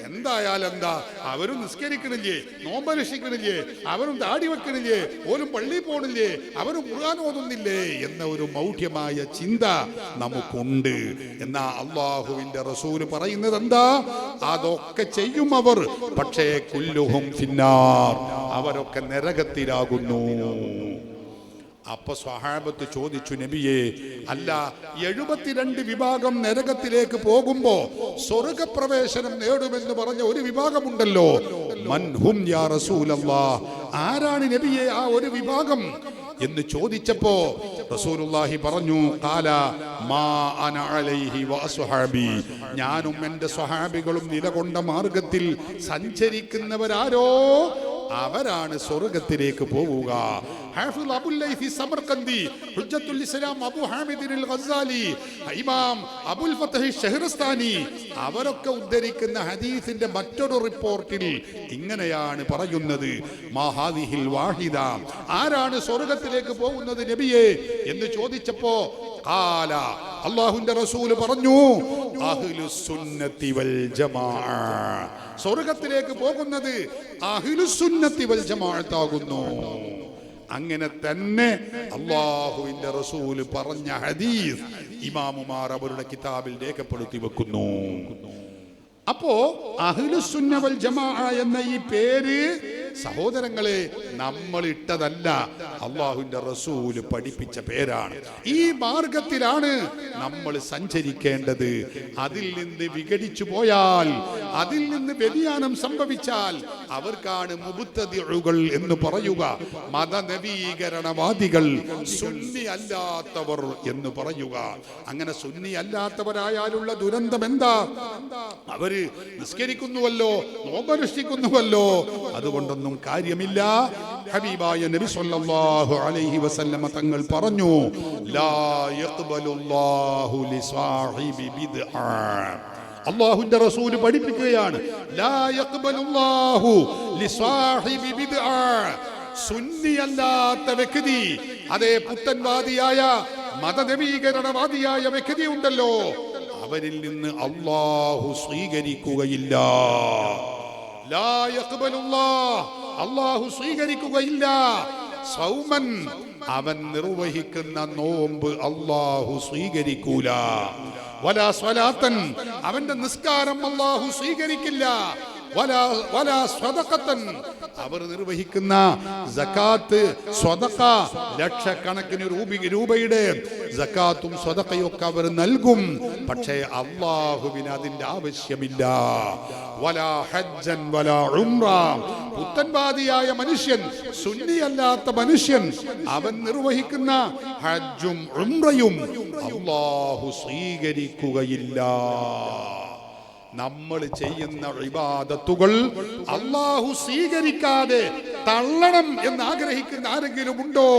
എന്തായാലും എന്താ, അവരും നിസ്കരിക്കണില്ലേ, നോമ്പനുഷ്ഠിക്കണില്ലേ, അവരും താടി വെക്കണില്ലേ, ഓരും പള്ളി പോണില്ലേ, അവരും ഖുർആൻ ഓതുന്നില്ലേ എന്ന ഒരു മൗഢ്യമായ ചിന്ത നമുക്കുണ്ട്. എന്നാ അള്ളാഹുവിന്റെ റസൂല് പറയുന്നത് എന്താ? അതൊക്കെ ചെയ്യും അവർ, പക്ഷേ കുല്ലുഹും ഫിന്നാർ, അവരൊക്കെ നരകത്തിലാകുന്നു. അപ്പൊ സ്വഹാബത്ത് ചോദിച്ചു, നബിയെ, അല്ല 72 വിഭാഗം നരകത്തിലേക്ക് പോകുമ്പോ സ്വർഗപ്രവേശനം നേടുമെന്ന് പറഞ്ഞ ഒരു വിഭാഗമുണ്ടല്ലോ, മൻഹും യാ റസൂലല്ലാഹ്, ആരാണ് നബിയെ ആ ഒരു വിഭാഗം എന്ന് ചോദിച്ചപ്പോ റസൂലുള്ളാഹി പറഞ്ഞു, ഖാല മാ അന അലൈഹി വഅസ്ഹാബി, ഞാനും എൻ്റെ സ്വഹാബികളും നിലകൊണ്ട മാർഗത്തിൽ സഞ്ചരിക്കുന്നവരാരോ അവരാണ് സ്വർഗത്തിലേക്ക് പോവുക. ഹാഫിദ് അബുൽ ലൈഥി സമർഖന്ദി, ഹുജ്ജത്തുൽ ഇസ്ലാം അബൂ ഹാമിദ് അൽ ഗസാലി, ഇമാം അബുൽ ഫത്ഹ് ഷഹ്റസ്ഥാനി അവരൊക്കെ ഉദ്ധരിക്കുന്ന ഹദീസിന്റെ മറ്റൊരു റിപ്പോർട്ടിൽ ഇങ്ങനെയാണ് പറയുന്നത്: മാ ഹാദിഹിൽ വാഹിദ, ആരാണ് സ്വർഗത്തിലേക്ക് പോകുന്നത് നബിയേ എന്ന് ചോദിച്ചപ്പോ ഖാല, അല്ലാഹുവിന്റെ റസൂൽ പറഞ്ഞു, അഹ്ലുസ് സുന്നത്തി വൽ ജമാഅ, സ്വർഗത്തിലേക്ക് പോകുന്നത് അഹ്ലുസ് സുന്നത്തി വൽ ജമാഅത്ത് ആകുന്നു. അങ്ങനെ തന്നെ അല്ലാഹുവിന്റെ റസൂൽ പറഞ്ഞ ഹദീസ് ഇമാമുമാർ അവരുടെ കിതാബിൽ രേഖപ്പെടുത്തി വെക്കുന്നു. അപ്പോ അഹ്ലുസ് സുന്ന വൽ ജമാഅ എന്ന ഈ പേര് സഹോദരങ്ങളെ നമ്മൾ ഇട്ടതല്ല, അല്ലാഹുവിന്റെ റസൂൽ പഠിപ്പിച്ച പേരാണ്. ഈ മാർഗത്തിലാണ് നമ്മൾ സഞ്ചരിക്കേണ്ടത്. അതിൽ നിന്ന് വിഘടിച്ചു പോയാൽ, അതിൽ നിന്ന് വ്യതിയാനം സംഭവിച്ചാൽ അവർക്കാണ് മുബ്തദിഉകൾ എന്ന് പറയുക, മതനവീകരണവാദികൾ, സുന്നി അല്ലാത്തവർ എന്ന് പറയുക. അങ്ങനെ സുന്നി അല്ലാത്തവരായാലുള്ള ദുരന്തം എന്താ? അവര് നിസ്കരിക്കുന്നുവല്ലോ, നോമ്പനുഷ്ഠിക്കുന്നുവല്ലോ, അതുകൊണ്ടൊന്നും കാര്യമില്ല. ഹബീബായ നബി സല്ലല്ലാഹു അലൈഹി വസല്ലമ തങ്ങൾ പറഞ്ഞു, ലാ യഖ്ബലുല്ലാഹു ലിസാഹിബി ബിദ്അ. അല്ലാഹുവിന്റെ റസൂൽ പഠിപ്പിക്കുകയാണ്, ലാ യഖ്ബലുല്ലാഹു ലിസാഹിബി ബിദ്അ. സുന്നിയല്ലാത്ത വ്യക്തി, അതേ പുത്തൻവാദിയായ മതനവീകരണവാദിയായ വ്യക്തി ഉണ്ടല്ലോ, അവരിൽ നിന്ന് അല്ലാഹു സ്വീകരിക്കുകയില്ല. ലാ യഖ്ബലുല്ലാഹ്, അല്ലാഹു സ്വീകരിക്കുകയില്ല. സൗമൻ, അവൻ നിർവഹിക്കുന്ന നോമ്പ് അല്ലാഹു സ്വീകരിക്കൂല. വലാ സ്വലാത്തൻ, അവന്റെ നിസ്കാരം അല്ലാഹു സ്വീകരിക്കില്ല. വലാ സ്വദഖത്തൻ, അവർ നിർവഹിക്കുന്ന സകാത്ത്, സ്വദഖ, ലക്ഷക്കണക്കിന് രൂപയുടെ സകാത്തും സ്വദഖയും ഒക്കെ അവർ നൽകും. പക്ഷേ അല്ലാഹുവിന് അതിന്റെ ആവശ്യമില്ല. വലാ ഹജ്ജൻ വലാ ഉംറ, പുത്തൻവാദിയായ മനുഷ്യൻ, സുന്നിയല്ലാത്ത മനുഷ്യൻ, അവൻ നിർവഹിക്കുന്ന ഹജ്ജും ഉംറയും അല്ലാഹു സ്വീകരിക്കുകയില്ല. നമ്മൾ ചെയ്യുന്ന ഇബാദത്തുകൾ അല്ലാഹു സ്വീകരിക്കാതെ തള്ളണം എന്ന് ആഗ്രഹിക്കുന്ന ആരെങ്കിലും ഉണ്ടോ?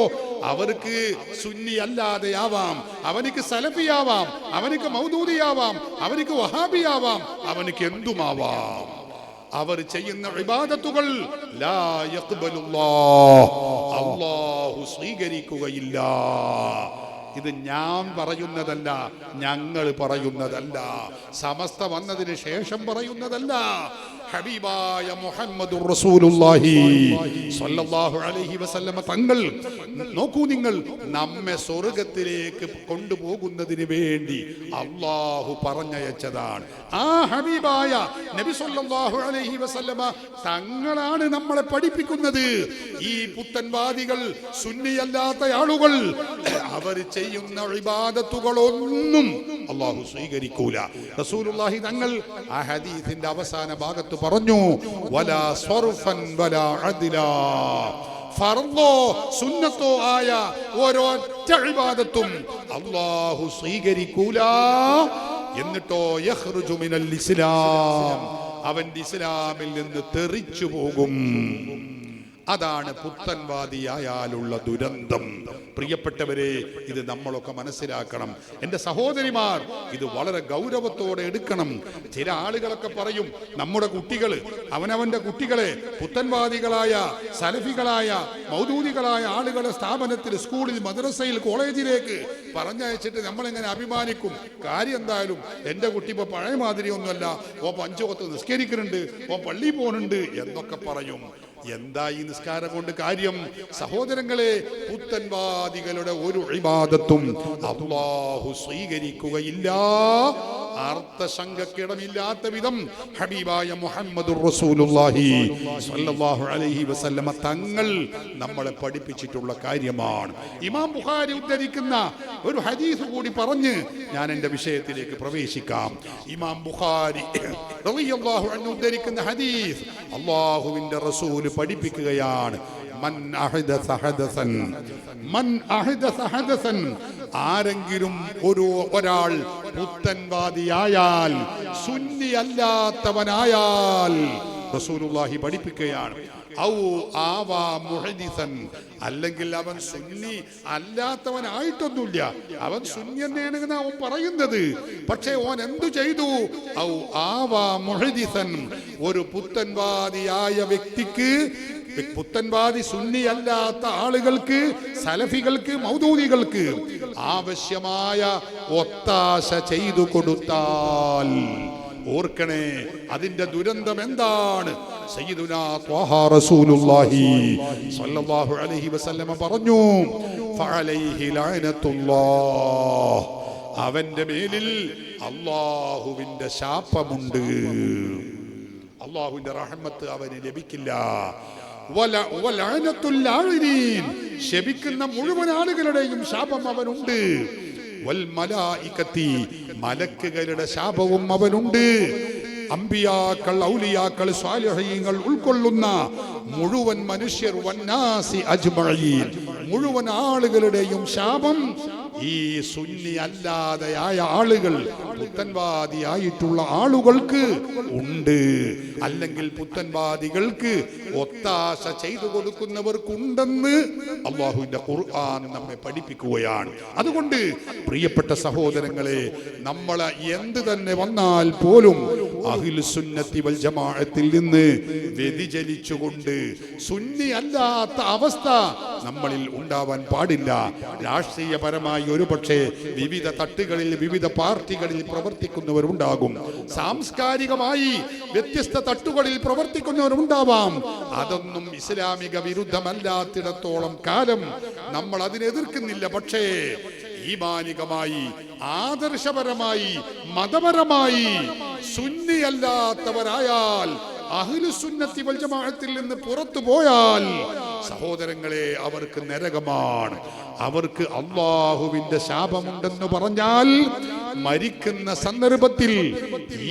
അവർക്ക് സുന്നി അല്ലാതെയാവാം, അവനിക്ക് സലഫിയാവാം, അവനിക്ക് മൗദൂദിയാവാം, അവനിക്ക് വഹാബിയാവാം, അവനിക്ക് എന്തുമാവാം. അവർ ചെയ്യുന്ന ഇബാദത്തുകൾ ലാ യഖ്ബലുല്ലാഹ്, അല്ലാഹു സ്വീകരിക്കുകയില്ല. ഇത് ഞാൻ പറയുന്നതല്ല, ഞങ്ങൾ പറയുന്നതല്ല, സമസ്ത വന്നതിന് ശേഷം പറയുന്നതല്ല. ഹബീബായ മുഹമ്മദുർ റസൂലുള്ളാഹി സ്വല്ലല്ലാഹു അലൈഹി വസല്ലമ തങ്ങൾ, നോക്കൂ നിങ്ങൾ, നമ്മെ സ്വർഗ്ഗത്തിലേക്ക് കൊണ്ടുപോകുന്നതിന് വേണ്ടി അല്ലാഹു പറഞ്ഞയച്ചതാണ്. ആ ഹബീബായ നബി സ്വല്ലല്ലാഹു അലൈഹി വസല്ലമ തങ്ങളാണ് നമ്മളെ പഠിപ്പിക്കുന്നത്. ഈ പുത്തൻവാദികൾ, സുന്നിയല്ലാത്ത ആളുകൾ, അവർ ചെയ്യുന്ന ഇബാദത്തുകളൊന്നും അല്ലാഹു സ്വീകരിക്കൂല. റസൂലുള്ളാഹി തങ്ങൾ ആ ഹദീസിന്റെ അവസാന ഭാഗത്ത് പറഞ്ഞു, വലാ സർഫൻ വലാ അദ്ലാ, ഫർളോ സുന്നത്തോ ആയ ഓരൊറ്റ ഇബാദത്തും അല്ലാഹു സ്വീകരിക്കൂല. എന്നിട്ടോ യഖ്റുജു മിനൽ ഇസ്ലാം, അവൻ ഇസ്ലാമിൽ നിന്ന് തെറിച്ചു പോകും. അതാണ് പുത്തൻവാദിയായാലുള്ള ദുരന്തം. പ്രിയപ്പെട്ടവരെ, ഇത് നമ്മളൊക്കെ മനസ്സിലാക്കണം. എൻ്റെ സഹോദരിമാർ, ഇത് വളരെ ഗൗരവത്തോടെ എടുക്കണം. ചില ആളുകളൊക്കെ പറയും, നമ്മുടെ കുട്ടികൾ, അവനവന്റെ കുട്ടികളെ പുത്തൻവാദികളായ, സലഫികളായ, മൗദൂദികളായ ആളുകളെ സ്ഥാപനത്തിൽ, സ്കൂളിൽ, മദ്രസയിൽ, കോളേജിലേക്ക് പറഞ്ഞയച്ചിട്ട് നമ്മളെങ്ങനെ അഭിമാനിക്കും. കാര്യം എന്തായാലും എൻ്റെ കുട്ടി ഇപ്പോൾ പഴയ മാതിരി ഒന്നുമല്ല, ഓ 5 വക്ത് നിസ്കരിക്കുന്നുണ്ട്, ഓ പള്ളി പോകുന്നുണ്ട് എന്നൊക്കെ പറയും. എന്താ ഈ നിസ്കാരം കൊണ്ട് കാര്യം? സഹോദരങ്ങളെ, പുത്തൻവാദികളുടെ ഒരു ഇബാദത്തും അല്ലാഹു സ്വീകരിക്കുകയില്ല. അർത്ഥശങ്കക്കിടമില്ലാത്ത വിധം ഹബീബായ മുഹമ്മദുർ റസൂലുള്ളാഹി സ്വല്ലല്ലാഹു അലൈഹി വസല്ലമ തങ്ങൾ നമ്മളെ പഠിപ്പിച്ചിട്ടുള്ള കാര്യമാണ്. ഇമാം ബുഖാരി ഉദ്ധരിക്കുന്ന ഒരു ഹദീസ് കൂടി പറഞ്ഞ് ഞാൻ എൻ്റെ വിഷയത്തിലേക്ക് പ്രവേശിക്കാം. ഇമാം ബുഖാരി റളിയല്ലാഹു അൻഹു ഉദ്ധരിക്കുന്ന ഹദീസ്, അല്ലാഹുവിൻ്റെ റസൂൽ പഠിപ്പിക്കുകയാണ്, മൻ അഹദസ ഹദസൻ, മൻ അഹദസ ഹദസൻ, ആരെങ്കിലും ഒരാൾ പുത്തൻവാദിയായാൽ, സുന്നി അല്ലാത്തവനായാൽ, റസൂലുള്ളാഹി പഠിപ്പിക്കുകയാണ്, ഔ ആവാ മുഹദിസൻ, അല്ലെങ്കിൽ അവൻ സുന്നി അല്ലാത്തവനായിട്ടൊന്നുമില്ല, അവൻ സുന്നി തന്നെയാണ് അവൻ പറയുന്നത്. പക്ഷേ ഓൻ എന്തു ചെയ്തു? ഔ ആവാ മുഹദിസൻ, ഒരു പുത്തൻവാദിയായ വ്യക്തിക്ക്, പുത്തൻവാദി സുന്നി അല്ലാത്ത ആളുകൾക്ക്, സലഫികൾക്ക്, മൗദൂദികൾക്ക് ആവശ്യമായ ഒത്താശ ചെയ്തു കൊടുത്താൽ, ഓർക്കണേ അതിന്റെ ദുരന്തം എന്താണ്? സയ്യിദുനാ ത്വാഹ റസൂലുള്ളാഹി സ്വല്ലല്ലാഹു അലൈഹി വസല്ലം പറഞ്ഞു, ഫഅലൈഹി ലഅനത്തുല്ലാഹ്, അവന്റെ മേലിൽ അല്ലാഹുവിന്റെ ശാപമുണ്ട്, അല്ലാഹുവിന്റെ റഹ്മത്ത് അവന് ലഭിക്കില്ല. ശപിക്കുന്ന മുഴുവൻ ആളുകളുടെയും ശാപം അവനുണ്ട്. മലക്കുകളുടെ ശാപവും അവനുണ്ട്. അമ്പിയാക്കൾ, ഔലിയാക്കൾ, സ്വാലിഹീങ്ങൾ ഉൾക്കൊള്ളുന്ന മുഴുവൻ മനുഷ്യർ, വന്നാസി അജ്മഈൻ, മുഴുവൻ ആളുകളുടെയും ശാപം ഈ സുന്നി അല്ലാതെയായ ആളുകൾ, പുത്തൻവാദിയായിട്ടുള്ള ആളുകൾക്ക് ഉണ്ട്. അല്ലെങ്കിൽ പുത്തൻവാദികൾക്ക് ഒത്താശ ചെയ്തു കൊടുക്കുന്നവർക്കുണ്ടെന്ന് അല്ലാഹുവിന്റെ ഖുർആൻ നമ്മെ പഠിപ്പിക്കുകയാണ്. അതുകൊണ്ട് പ്രിയപ്പെട്ട സഹോദരങ്ങളെ, നമ്മളെ എന്ത് തന്നെ വന്നാൽ പോലും അഹ്ലുസുന്നത്തി വൽ ജമാഅത്തിൽ നിന്ന് വ്യതിചലിച്ചുകൊണ്ട് സുന്നി അല്ലാത്ത അവസ്ഥ നമ്മളിൽ ഉണ്ടാവാൻ പാടില്ല. രാഷ്ട്രീയപരമായി ഒരു പക്ഷേ വിവിധ തട്ടുകളിൽ, വിവിധ പാർട്ടികളിൽ പ്രവർത്തിക്കുന്നവരുണ്ടാകും, സാംസ്കാരികമായി വ്യത്യസ്ത തട്ടുകളിൽ പ്രവർത്തിക്കുന്നവരുണ്ടാവാം. അതൊന്നും ഇസ്ലാമിക വിരുദ്ധമല്ലാത്തിടത്തോളം കാലം നമ്മൾ അതിനെതിർക്കുന്നില്ല. പക്ഷേ ഈമാനികമായി, ആദർശപരമായി, മതപരമായി സുന്നി അല്ലാത്തവരായാൽ, അഹ്ലുസുന്നത്തി വൽ ജമാഅത്തിൽ നിന്ന് പുറത്തു പോയാൽ സഹോദരങ്ങളെ, അവർക്ക് നരകമാണ്, അവർക്ക് അല്ലാഹുവിന്റെ ശാപമുണ്ടെന്ന് പറഞ്ഞാൽ മരിക്കുന്ന സന്ദർഭത്തിൽ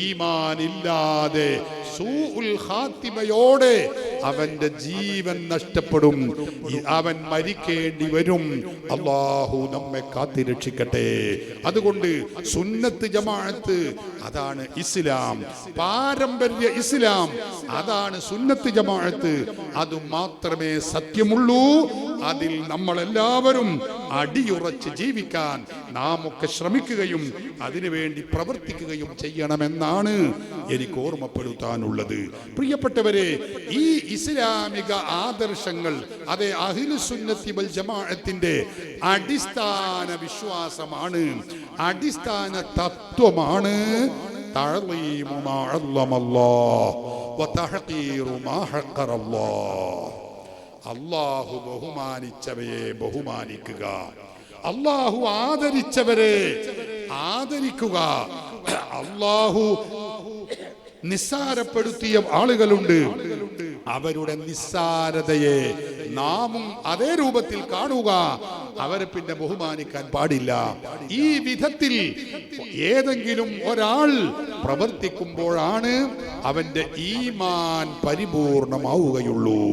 ഈമാനില്ലാതെ സൂഉൽ ഖാത്തിമയോടെ അവന്റെ ജീവൻ നഷ്ടപ്പെടും, അവൻ മരിക്കേണ്ടി വരും. അല്ലാഹു നമ്മെ കാത്തിരക്ഷിക്കട്ടെ. അതുകൊണ്ട് സുന്നത്ത് ജമാഅത്ത് അതാണ് ഇസ്ലാം, പാരമ്പര്യ ഇസ്ലാം അതാണ് സുന്നത്ത് ജമാഅത്ത്. അത് മാത്രമേ സത്യമുള്ളൂ. അതിൽ നമ്മളെല്ലാവരും അടിയുറച്ച് ജീവിക്കാൻ നാം ഒക്കെ ശ്രമിക്കുകയും അതിനുവേണ്ടി പ്രവർത്തിക്കുകയും ചെയ്യണമെന്നാണ് എനിക്ക് ഓർമ്മപ്പെടുത്താനുള്ളത്. പ്രിയപ്പെട്ടവരെ, ഈ ഇസ്ലാമിക ആദർശങ്ങൾ, അതെ, അഹ്ലുസുന്നത്തി വൽ ജമാഅത്തിന്റെ അടിസ്ഥാന വിശ്വാസമാണ്, അടിസ്ഥാന തത്വമാണ് തഅ്ളീമു മാ അല്ലമല്ലാഹ് വ തഹ്ഖീറു മാ ഹഖറല്ലാഹ്. അല്ലാഹു ബഹുമാനിച്ചവയെ ബഹുമാനിക്കുക, അല്ലാഹു ആദരിച്ചവരെ ആദരിക്കുക. അല്ലാഹു നിസ്സാരപ്പെടുത്തിയ ആളുകളുണ്ട്, അവരുടെ നിസ്സാരതയെ നാമും അതേ രൂപത്തിൽ കാണുക, അവരെ പിന്നെ ബഹുമാനിക്കാൻ പാടില്ല. ഈ വിധത്തിൽ ഏതെങ്കിലും ഒരാൾ പ്രവർത്തിക്കുമ്പോഴാണ് അവന്റെ ഈമാൻ പരിപൂർണമാവുകയുള്ളൂ.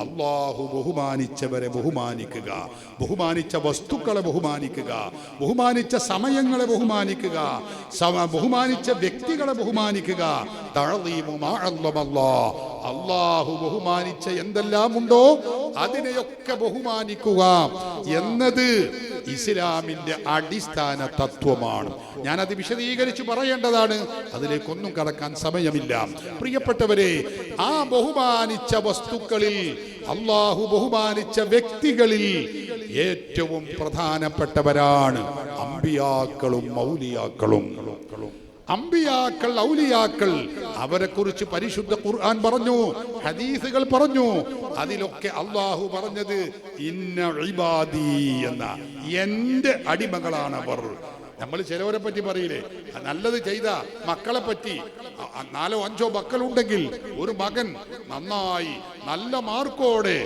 അല്ലാഹു ബഹുമാനിച്ചവരെ ബഹുമാനിക്കുക, ബഹുമാനിച്ച വസ്തുക്കളെ ബഹുമാനിക്കുക, ബഹുമാനിച്ച സമയങ്ങളെ ബഹുമാനിക്കുക, ബഹുമാനിച്ച വ്യക്തികളെ ബഹുമാനിക്കുക. തഅ്ളീമു മാ അല്ലമല്ലാഹ്, അല്ലാഹു ബഹുമാനിച്ച എന്തെല്ലാമുണ്ടോ അതിനെയൊക്കെ ബഹുമാനിക്കുക എന്നത് ഇസ്ലാമിന്റെ അടിസ്ഥാന തത്വമാണ്. ഞാനത് വിശദീകരിച്ച് പറയേണ്ടതാണ്, അതിലേക്കൊന്നും കടക്കാൻ സമയമില്ല. പ്രിയപ്പെട്ടവരെ, ആ ബഹുമാനിച്ച വസ്തുക്കളിൽ, അല്ലാഹു ബഹുമാനിച്ച വ്യക്തികളിൽ ഏറ്റവും പ്രധാനപ്പെട്ടവരാണ് അമ്പിയാക്കളും ഔലിയാക്കളും. അമ്പിയാക്കൾ, ഔലിയാക്കൾ, അവരെ കുറിച്ച് പരിശുദ്ധ ഖുർആൻ പറഞ്ഞു, ഹദീസുകൾ പറഞ്ഞു. അതിലൊക്കെ അല്ലാഹു പറഞ്ഞത് ഇന്ന ഇബാദി എന്ന, എന്റെ അടിമകളാണവർ. നമ്മൾ ചിലവരെ പറ്റി പറയില്ലേ, നല്ലത് ചെയ്ത മക്കളെ പറ്റി, 4 or 5 മക്കളുണ്ടെങ്കിൽ ഒരു മകൻ നന്നായി നല്ല മാർക്കോടെ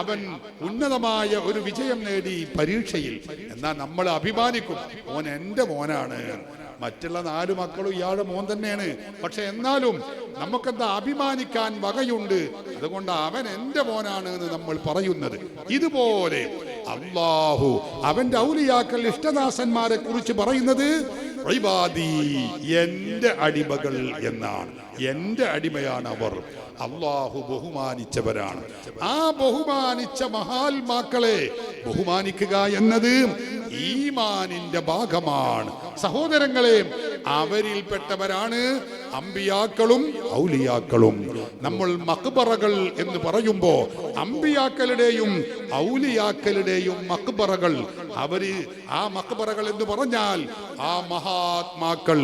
അവൻ ഉന്നതമായ ഒരു വിജയം നേടി പരീക്ഷയിൽ, എന്നാൽ നമ്മൾ അഭിമാനിക്കും, മോൻ എൻ്റെ മോനാണ്, മറ്റുള്ള 4 മക്കളും ഇയാളുടെ മോൻ തന്നെയാണ്. പക്ഷെ എന്നാലും നമുക്കെന്താ അഭിമാനിക്കാൻ വകയുണ്ട്, അതുകൊണ്ട് അവൻ എൻ്റെ മോനാണ് എന്ന് നമ്മൾ പറയുന്നത്. ഇതുപോലെ അല്ലാഹു അവന്റെ ഔലിയാക്കൾ, ഇഷ്ടദാസന്മാരെ കുറിച്ച് പറയുന്നത് ഇബാദി, എന്റെ അടിമകൾ എന്നാണ്. എന്റെ അടിമയാണ് അവർ. അള്ളാഹു ബഹുമാനിച്ചവരാണ്. ആ ബഹുമാനിച്ച മഹാത്മാക്കളെ ബഹുമാനിക്കുക എന്നത് ഈമാനിന്റെ ഭാഗമാണ്. സഹോദരങ്ങളെ, അവരിൽപ്പെട്ടവരാണ് അമ്പിയാക്കളും ഔലിയാക്കളും. നമ്മൾ മഖ്ബറകൾ എന്ന് പറയുമ്പോ അമ്പിയാക്കളുടെയും ഔലിയാക്കളുടെയും മഖ്ബറകൾ, ആ മഖ്ബറകൾ എന്ന് പറഞ്ഞാൽ ആ മഹാത്മാക്കൾ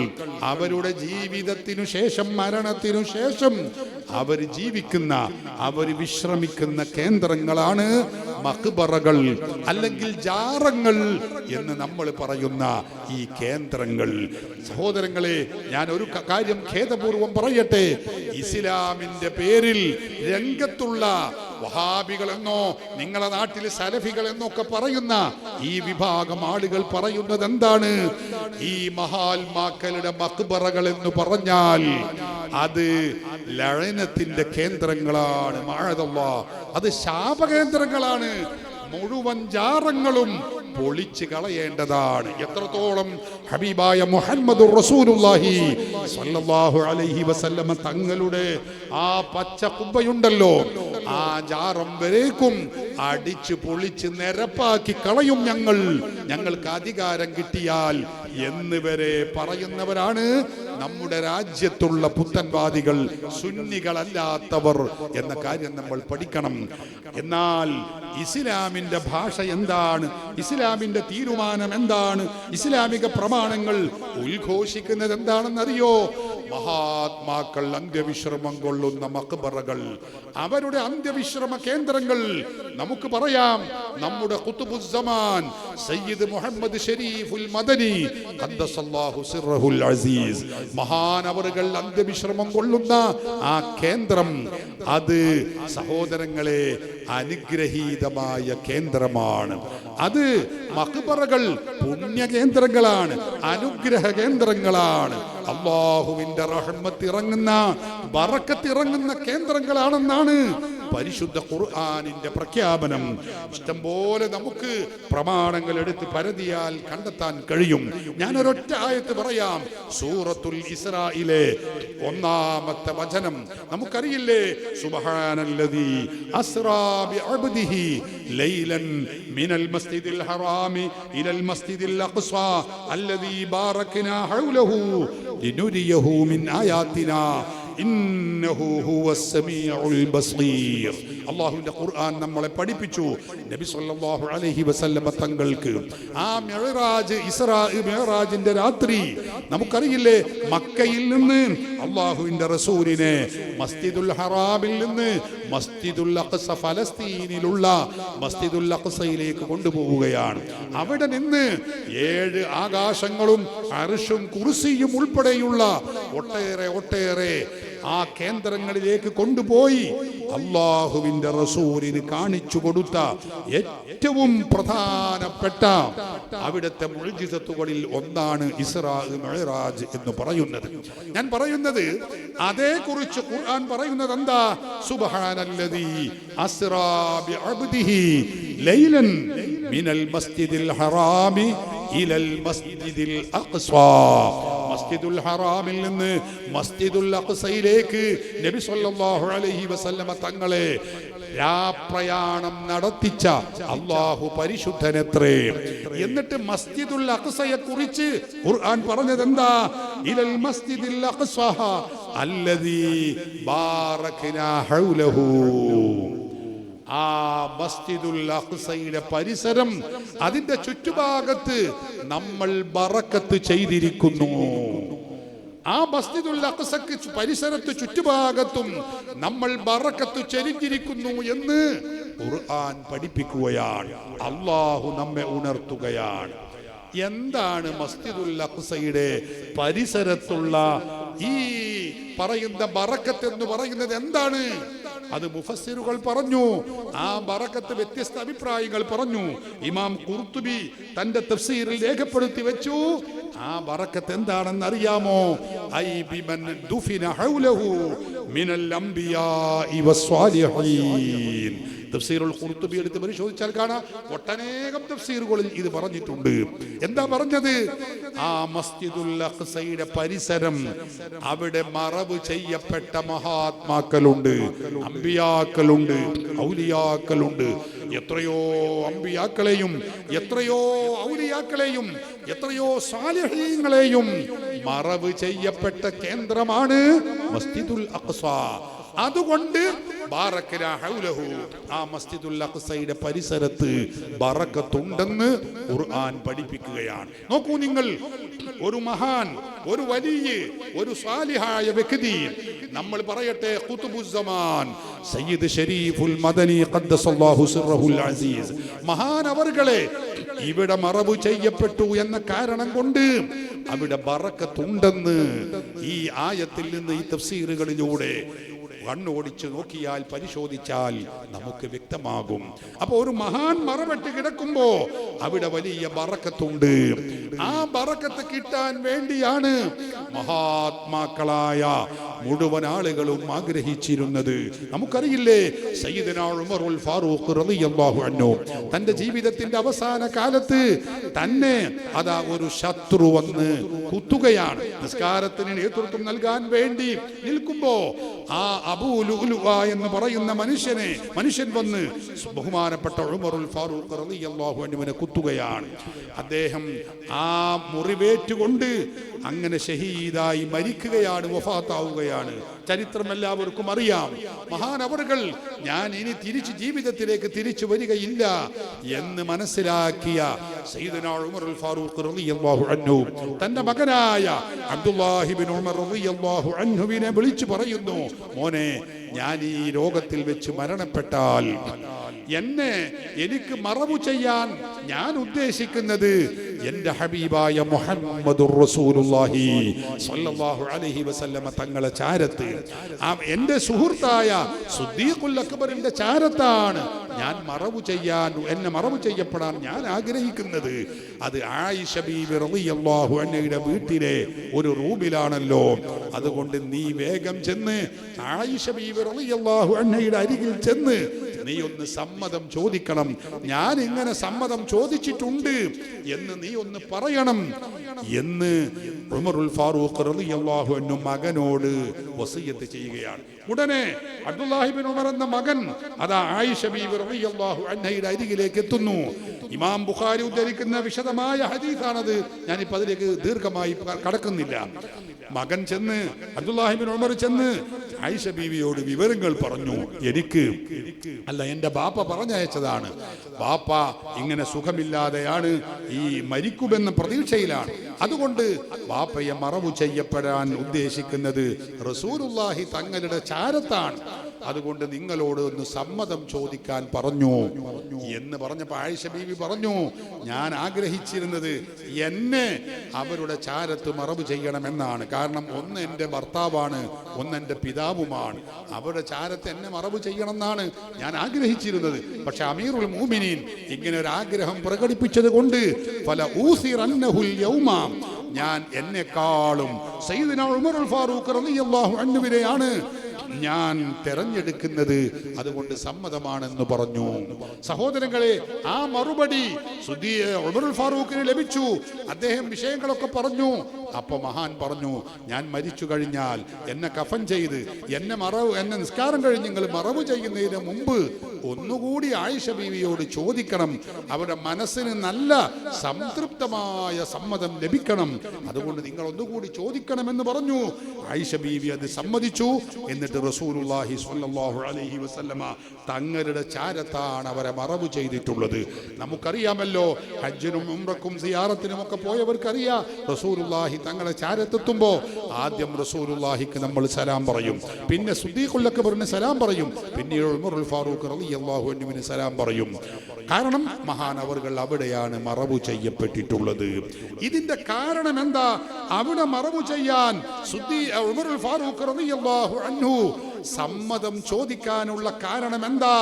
അവരുടെ ജീവിതത്തിനു ശേഷം, മരണത്തിനു ശേഷം അവർ ജീവിക്കുന്ന, അവർ വിശ്രമിക്കുന്ന കേന്ദ്രങ്ങളാണ് മഖ്ബറകൾ, അല്ലെങ്കിൽ ജാറങ്ങൾ എന്ന് നമ്മൾ പറയുന്ന ഈ കേന്ദ്രങ്ങൾ. സഹോദരങ്ങളെ, ഞാൻ ഒരു കാര്യം ഖേദപൂർവം പറയട്ടെ. ഇസ്ലാമിന്റെ പേരിൽ രംഗത്തുള്ള വഹാബികളെന്നോ നിങ്ങളെ നാട്ടിൽ സലഫികൾ എന്നൊക്കെ പറയുന്ന ഈ വിഭാഗം ആളുകൾ പറയുന്നത് എന്താണ്? ഈ മഹാത്മാക്കളുടെ മഖ്ബറകൾ എന്ന് പറഞ്ഞാൽ അത് ലഅനത്തിന്റെ കേന്ദ്രങ്ങളാണ്. മഅദല്ലാഹ്, അത് ശാപകേന്ദ്രങ്ങളാണ്. മുഴുവൻ ജാറങ്ങളും പൊളിച്ചു കളയേണ്ടതാണ്. എത്രത്തോളം ഹബീബായ മുഹമ്മദുർ റസൂലുള്ളാഹി സ്വല്ലല്ലാഹു അലൈഹി വസല്ലമ തങ്ങളുടെ ആ പച്ച കുബ്ബയുണ്ടല്ലോ, ആ ജാറം വരേക്കും അടിച്ചു പൊളിച്ച് നിരപ്പാക്കി കളയും ഞങ്ങൾക്ക് അധികാരം കിട്ടിയാൽ എന്ന് വരെ പറയുന്നവരാണ് നമ്മുടെ രാജ്യത്തുള്ള പുത്തൻവാദികൾ, സുന്നികളല്ലാത്തവർ എന്ന കാര്യം നമ്മൾ പഠിക്കണം. എന്നാൽ ഇസ്ലാമിന്റെ ഭാഷ എന്താണ്? ഇസ്ലാമിന്റെ തീരുമാനം എന്താണ്? ഇസ്ലാമിക പ്രമാണങ്ങൾ ഉദ്ഘോഷിക്കുന്നത് എന്താണെന്നറിയോ? മഹാത്മാക്കൾ അന്ത്യവിശ്രമം കൊള്ളുന്ന മഖ്ബറകൾ, അവരുടെ അന്ത്യവിശ്രമ കേന്ദ്രങ്ങൾ. നമുക്ക് പറയാം, നമ്മുടെ ഖുത്ബുസ്സമാൻ സയ്യിദ് മുഹമ്മദ് ശരീഫുൽ മദനി ഖദ്ദസല്ലാഹു സിർറഹുൽ അസീസ്, മഹാനവറുകൾ അന്ത്യവിശ്രമം കൊള്ളുന്ന ആ കേന്ദ്രം, അത് സഹോദരങ്ങളെ അനുഗ്രഹീതമായ കേന്ദ്രമാണ്. അത് മഖ്ബറകൾ പുണ്യ കേന്ദ്രങ്ങളാണ്, അനുഗ്രഹ കേന്ദ്രങ്ങളാണ്. അല്ലാഹുവിന്റെ റഹ്മത്ത് ഇറങ്ങുന്ന, ബറക്കത്ത് ഇറങ്ങുന്ന കേന്ദ്രങ്ങളാണെന്നാണ് പരിശുദ്ധ ഖുർആനിന്റെ പ്രഖ്യാപനം. ഇഷ്ടംപോലെ നമുക്ക് പ്രമാണങ്ങൾ എടുത്ത് പരതിയാൽ കണ്ടെത്താൻ കഴിയും. ഞാൻ ഒരൊറ്റ ആയത്ത് പറയാം. സൂറത്തുൽ ഇസ്രായിലെ 1-ാമത്തെ വചനം നമുക്കറിയില്ലേ? സുബ്ഹാനല്ലദീ അസ്റാ ബിഅബ്ദിഹി ലൈലൻ മിനൽ മസ്ജിദിൽ ഹറാമി ഇലൽ മസ്ജിദിൽ അഖ്സാ അല്ലദീ ബാറക്നാ ഹൗലഹു ലിനുരിയഹു മിൻ ആയാതിനാ ഇന്നഹു ഹുവസ് സമീഉൽ ബസീർ. അല്ലാഹുവിന്റെ ഖുർആൻ നമ്മളെ പഠിപ്പിച്ചു. നബി സല്ലല്ലാഹു അലൈഹി വസല്ലമ തങ്ങൾക്ക് ആ മിഅ്റാജ്, ഇസ്റാ മിഅ്റാജിന്റെ രാത്രി നമുക്കറിയില്ലേ, മക്കയിൽ നിന്ന് അല്ലാഹുവിന്റെ റസൂലിനെ മസ്ജിദുൽ ഹറാമിൽ നിന്ന് മസ്ജിദുൽ അഖ്സ, ഫലസ്തീനിലുള്ള മസ്ജിദുൽ അഖ്സയിലേക്ക് കൊണ്ടുപോവുകയാണ്. അവിടെ നിന്ന് 7 ആകാശങ്ങളും അർശും കുർസിയും ഉൾപ്പെടെയുള്ള ഒട്ടേറെ ആ കേന്ദ്രങ്ങളിലേക്ക് കൊണ്ടുപോയി അല്ലാഹുവിന്റെ റസൂലിന് കാണിച്ചു കൊടുത്ത ഏറ്റവും പ്രധാനപ്പെട്ട അവിടുത്തെ മുഅ്ജിസത്തുകളിൽ ഒന്നാണ് ഇസ്റാ മിഅ്റാജ് എന്ന് പറയുന്നത്. ഞാൻ പറയുന്നത് അതേക്കുറിച്ച് ഖുർആൻ പറയുന്നത് എന്താ? സുബ്ഹാനല്ലദീ അസ്റാ ബിഅബ്ദിഹി ലൈലൻ മിനൽ മസ്ജിദിൽ ഹറാമി ഇലൽ മസ്ജിദിൽ അഖ്സാ. മസ്ജിദുൽ ഹറാമിൽ നിന്ന് മസ്ജിദുൽ അഖ്സയിലേക്ക് നബി സല്ലല്ലാഹു അലൈഹി വസല്ലമ തങ്ങളെ രാപ്രയാണം നടത്തിച്ച അല്ലാഹു പരിശുദ്ധനത്രേ. എന്നിട്ട് മസ്ജിദുൽ അഖ്സയെ കുറിച്ച് ഖുർആൻ പറഞ്ഞത് എന്താ? ഇലൽ മസ്ജിദിൽ അഖ്സാ അല്ലദീ ബാറക്നാ ഹൗലഹു. ആ മസ്ജിദുൽ അഖ്സയുടെ പരിസരം, അതിന്റെ ചുറ്റുഭാഗത്ത് നമ്മൾ ബറക്കത്ത് ചെയ്തിരിക്കുന്നു. ആ മസ്ജിദുൽ അഖ്സക്ക് പരിസരത്ത് ചുറ്റുഭാഗത്തും നമ്മൾ ബറക്കത്ത് ചൊരിഞ്ഞിരിക്കുന്നു എന്ന് ഖുർആൻ പഠിപ്പിക്കുകയാണ്. അല്ലാഹു നമ്മെ ഉണർത്തുകയാണ്. എന്താണ് മസ്ജിദുൽ അഖ്സയുടെ പരിസരത്തുള്ള ഈ പറയുന്ന ബറക്കത്ത് എന്ന് പറയുന്നത്? എന്താണ് അത്? മുഫസ്സിറുകൾ പറഞ്ഞു. ആ ബറക്കത്ത് വ്യത്യസ്ത അഭിപ്രായങ്ങൾ പറഞ്ഞു. ഇമാം ഖുർത്തുബി തന്റെ തഫ്സീറിൽ രേഖപ്പെടുത്തി വെച്ചു. ആ ബറക്കത്ത് എന്താണെന്ന് അറിയാമോ? ഐ ബിമൻ ദുഫിന ഹൗലഹു മിനൽ അംബിയാഇ വസ്സാലിഹീൻ. തഫ്സീറുൽ ഖുർത്തുബി എടുത്ത് പരിശോധിച്ചാൽ കാണാം ഒട്ടനേകം തഫ്സീറുകളിൽ ഇത് പറഞ്ഞിട്ടുണ്ട്. എന്താ പറഞ്ഞത്? ആ മസ്ജിദുൽ അഖ്സയുടെ പരിസരം, അവിടെ മറവ് ചെയ്യപ്പെട്ട മഹാത്മാക്കളുണ്ട്, അമ്പിയാക്കളുണ്ട്, ഔലിയാക്കളുണ്ട്. എത്രയോ അമ്പിയാക്കളെയും എത്രയോ ഔലിയാക്കളെയും എത്രയോ സാലിഹീങ്ങളെയും മറവ് ചെയ്യപ്പെട്ട കേന്ദ്രമാണ് മസ്ജിദുൽ അഖ്സ. അതുകൊണ്ട് ബാറകനാ ഹൗലഹു, ആ മസ്ജിദുൽ അഖ്സയുടെ പരിസരത്ത് ബറക്കത്തുണ്ടെന്ന് ഖുർആൻ പഠിപ്പിക്കുകയാണ്. നോക്കൂ നിങ്ങൾ, ഒരു മഹാൻ, ഒരു വലിയ, ഒരു സാലിഹായ വ്യക്തി, നമ്മൾ പറയട്ടെ ഖുതുബുസ്സമാൻ സയ്യിദ് ശരീഫുൽ മദനി ഖദ്ദസല്ലാഹു സിർറഹുൽ അസീസ്, മഹാൻ അവർകളെ ഇവിടെ മറവ് ചെയ്യപ്പെട്ടു എന്ന കാരണം കൊണ്ട് അവിടെ ബറക്കത്തുണ്ടെന്ന് ഈ ആയത്തിൽ നിന്ന്, ഈ തഫ്സീറുകളിലൂടെ കണ്ണോടിച്ച് നോക്കിയാൽ, പരിശോധിച്ചാൽ നമുക്ക് വ്യക്തമാകും. അപ്പൊ ഒരു മഹാൻ മറവിട്ട് കിടക്കുമ്പോ അവിടെ വലിയ ബറക്കത്തുണ്ട്. ആ ബറക്കത്ത് കിട്ടാൻ വേണ്ടിയാണ് മഹാത്മാക്കളായ മുഴുവൻ ആളുകളും ആഗ്രഹിച്ചിരുന്നത്. നമുക്കറിയില്ലേ, സയ്യിദുനാ ഉമറുൽ ഫാറൂഖ് റളിയല്ലാഹു അൻഹു തന്റെ ജീവിതത്തിന്റെ അവസാന കാലത്ത് തന്നെ അതാ ഒരു ശത്രു വന്ന് കുത്തുകയാണ്. നിസ്കാരത്തിന് നേതൃത്വം നൽകാൻ വേണ്ടി നിൽക്കുമ്പോ ആ അബൂ ലുഅ്ലുഅ എന്ന് പറയുന്ന മനുഷ്യൻ വന്ന് ബഹുമാനപ്പെട്ട ഉമറുൽ ഫാറൂഖ് റളിയല്ലാഹു അൻഹുവിനെ കുത്തുകയാണ്. അദ്ദേഹം ആ മുറിവേറ്റുകൊണ്ട് അങ്ങനെ ഷഹീദായി മരിക്കുകയാണ്, വഫാത്താവുകയാണ്. ചരിത്രം എല്ലാവർക്കും അറിയാം. മഹാനവറുകൾ ഞാൻ ഇനി ജീവിതത്തിലേക്ക് തിരിച്ചു വരികയില്ല എന്ന് മനസ്സിലാക്കിയ സയ്യിദുനാ ഉമറുൽ ഫാറൂഖ് റളിയല്ലാഹു അൻഹു തന്റെ മകനായ അബ്ദുല്ലാഹി ഇബ്നു ഉമർ റളിയല്ലാഹു അൻഹുവിനെ വിളിച്ചു പറയുന്നു, മോനെ, ഞാൻ ഈ ലോകത്തിൽ വെച്ച് മരണപ്പെട്ടാൽ എനിക്ക് മറവു ചെയ്യാൻ ഞാൻ ഉദ്ദേശിക്കുന്നത് എന്റെ ഹബീബായ മുഹമ്മദുർ റസൂലുള്ളാഹി സ്വല്ലല്ലാഹു അലൈഹി വസല്ലമ തങ്ങളെ ചാരത്ത്, എന്റെ സുഹൃത്തായ സിദ്ദീഖുൽ അക്ബറിന്റെ ചാരത്താണ് ഞാൻ എന്നെ മറവു ചെയ്യപ്പെടാൻ ഞാൻ ആഗ്രഹിക്കുന്നത്. അത് ആയിഷ ബീവി റളിയല്ലാഹു അൻഹയുടെ വീട്ടിലെ ഒരു റൂമിലാണല്ലോ. അതുകൊണ്ട് നീ വേഗം ചെന്ന് ആയിഷ ബീവി റളിയല്ലാഹു അൻഹയുടെ അരികിൽ ചെന്ന് നീ ഒന്ന് സമ്മതം ചോദിക്കണം. ഞാൻ ഇങ്ങനെ സമ്മതം ചോദിച്ചിട്ടുണ്ട് എന്ന് നീ ഒന്ന് പറയണം എന്ന് ഉമറുൽ ഫാറൂഖ് റളിയല്ലാഹു അൻഹു മകനോട് വസിയത്ത് ചെയ്യുകയാണ്. ഉടനെ അബ്ദുല്ലാഹി ഇബ്നു ഉമർ എന്ന മകൻ അതാ ആയിഷ ബീവി റളിയല്ലാഹു അൻഹയുടെ അരികിലേക്ക് എത്തുന്നു. ഇമാം ബുഖാരി ഉദ്ധരിക്കുന്ന വിശദമായ ഹദീസാണത്. ഞാനിപ്പോൾ അതിലേക്ക് ദീർഘമായി കടക്കുന്നില്ല. മകൻ ചെന്ന്, അബ്ദുല്ലാഹി ഇബ്നു ഉമർ ചെന്ന് ആയിഷ ബീവിയോട് വിവരങ്ങൾ പറഞ്ഞു. എന്റെ ബാപ്പ പറഞ്ഞയച്ചതാണ്. ബാപ്പ ഇങ്ങനെ സുഖമില്ലാതെയാണ്, ഈ മരിക്കുമെന്ന പ്രതീക്ഷയിലാണ്. അതുകൊണ്ട് ബാപ്പയെ മറവു ചെയ്യപ്പെടാൻ ഉദ്ദേശിക്കുന്നത് റസൂലുള്ളാഹി തങ്ങളുടെ ചാരത്താണ്. അതുകൊണ്ട് നിങ്ങളോട് ഒന്ന് സമ്മതം ചോദിക്കാൻ പറഞ്ഞു എന്ന് പറഞ്ഞപ്പോൾ ആയിഷ ബീവി പറഞ്ഞു, ഞാൻ ആഗ്രഹിച്ചിരുന്നത് എന്നെ അവരുടെ ചാരത്ത് മറവ് ചെയ്യണമെന്നാണ്. കാരണം ഒന്ന് എൻ്റെ ഭർത്താവാണ്, ഒന്ന് എൻ്റെ പിതാവുമാണ്. അവരുടെ ചാരത്ത് എന്നെ മറവ് ചെയ്യണമെന്നാണ് ഞാൻ ആഗ്രഹിച്ചിരുന്നത്. പക്ഷെ അമീറുൽ മുഅ്മിനീൻ ഇങ്ങനെ ഒരു ആഗ്രഹം പ്രകടിപ്പിച്ചത് കൊണ്ട് ഞാൻ എന്നെക്കാളും സയ്യിദുനാ ഉമറുൽ ഫാറൂഖ് റളിയല്ലാഹു അൻഹുവിനെയാണ് ഞാൻ തെരഞ്ഞെടുക്കുന്നത്. അതുകൊണ്ട് സമ്മതമാണെന്ന് പറഞ്ഞു. സഹോദരങ്ങളെ, ആ മറുപടി ഉമറുൽ ഫാറൂഖിന് ലഭിച്ചു. അദ്ദേഹം വിഷയങ്ങളൊക്കെ പറഞ്ഞു. അപ്പൊ മഹാൻ പറഞ്ഞു, ഞാൻ മരിച്ചു കഴിഞ്ഞാൽ എന്നെ കഫൻ ചെയ്ത് എന്നെ നിസ്കാരം കഴിഞ്ഞ് നിങ്ങൾ മറവ് ചെയ്യുന്നതിന് മുമ്പ് ഒന്നുകൂടി ആയിഷ ബീവിയോട് ചോദിക്കണം. അവരുടെ മനസ്സിന് നല്ല സംതൃപ്തമായ സമ്മതം ലഭിക്കണം. അതുകൊണ്ട് നിങ്ങൾ ഒന്നുകൂടി ചോദിക്കണമെന്ന് പറഞ്ഞു. ആയിഷ ബീവി അത് സമ്മതിച്ചു. എന്നിട്ട് റസൂലുള്ളാഹി സ്വല്ലല്ലാഹു അലൈഹി വസല്ലമ തങ്ങളുടെ ചാരത്താണ് അവരെ മറവ് ചെയ്തിട്ടുള്ളത്. നമുക്കറിയാമല്ലോ, ഹജ്ജിനും ഉംറക്കും സിയാറത്തിനും ഒക്കെ പോയവർക്കറിയാം, റസൂലുള്ളാഹി തങ്ങളെ ചാരത്തെത്തുമ്പോ ആദ്യം റസൂലുള്ളാഹിക്ക് നമ്മൾ സലാം പറയും, പിന്നെ സിദ്ദീഖുൽ അക്ബറിന് സലാം പറയും, പിന്നീട് ഉമറുൽ ഫാറൂഖ് റളിയല്ലാഹു അൻഹുവിന് സലാം പറയും. കാരണം മഹാനവറുകൾ അവിടെയാണ് മറവു ചെയ്യപ്പെട്ടിട്ടുള്ളത്. ഇതിന്റെ കാരണം എന്താ? അവിടെ മറവു ചെയ്യാൻ ഉമറുൽ ഫാറൂഖ് റളിയല്ലാഹു അൻഹു സമ്മതം ചോദിക്കാനുള്ള കാരണം എന്താ?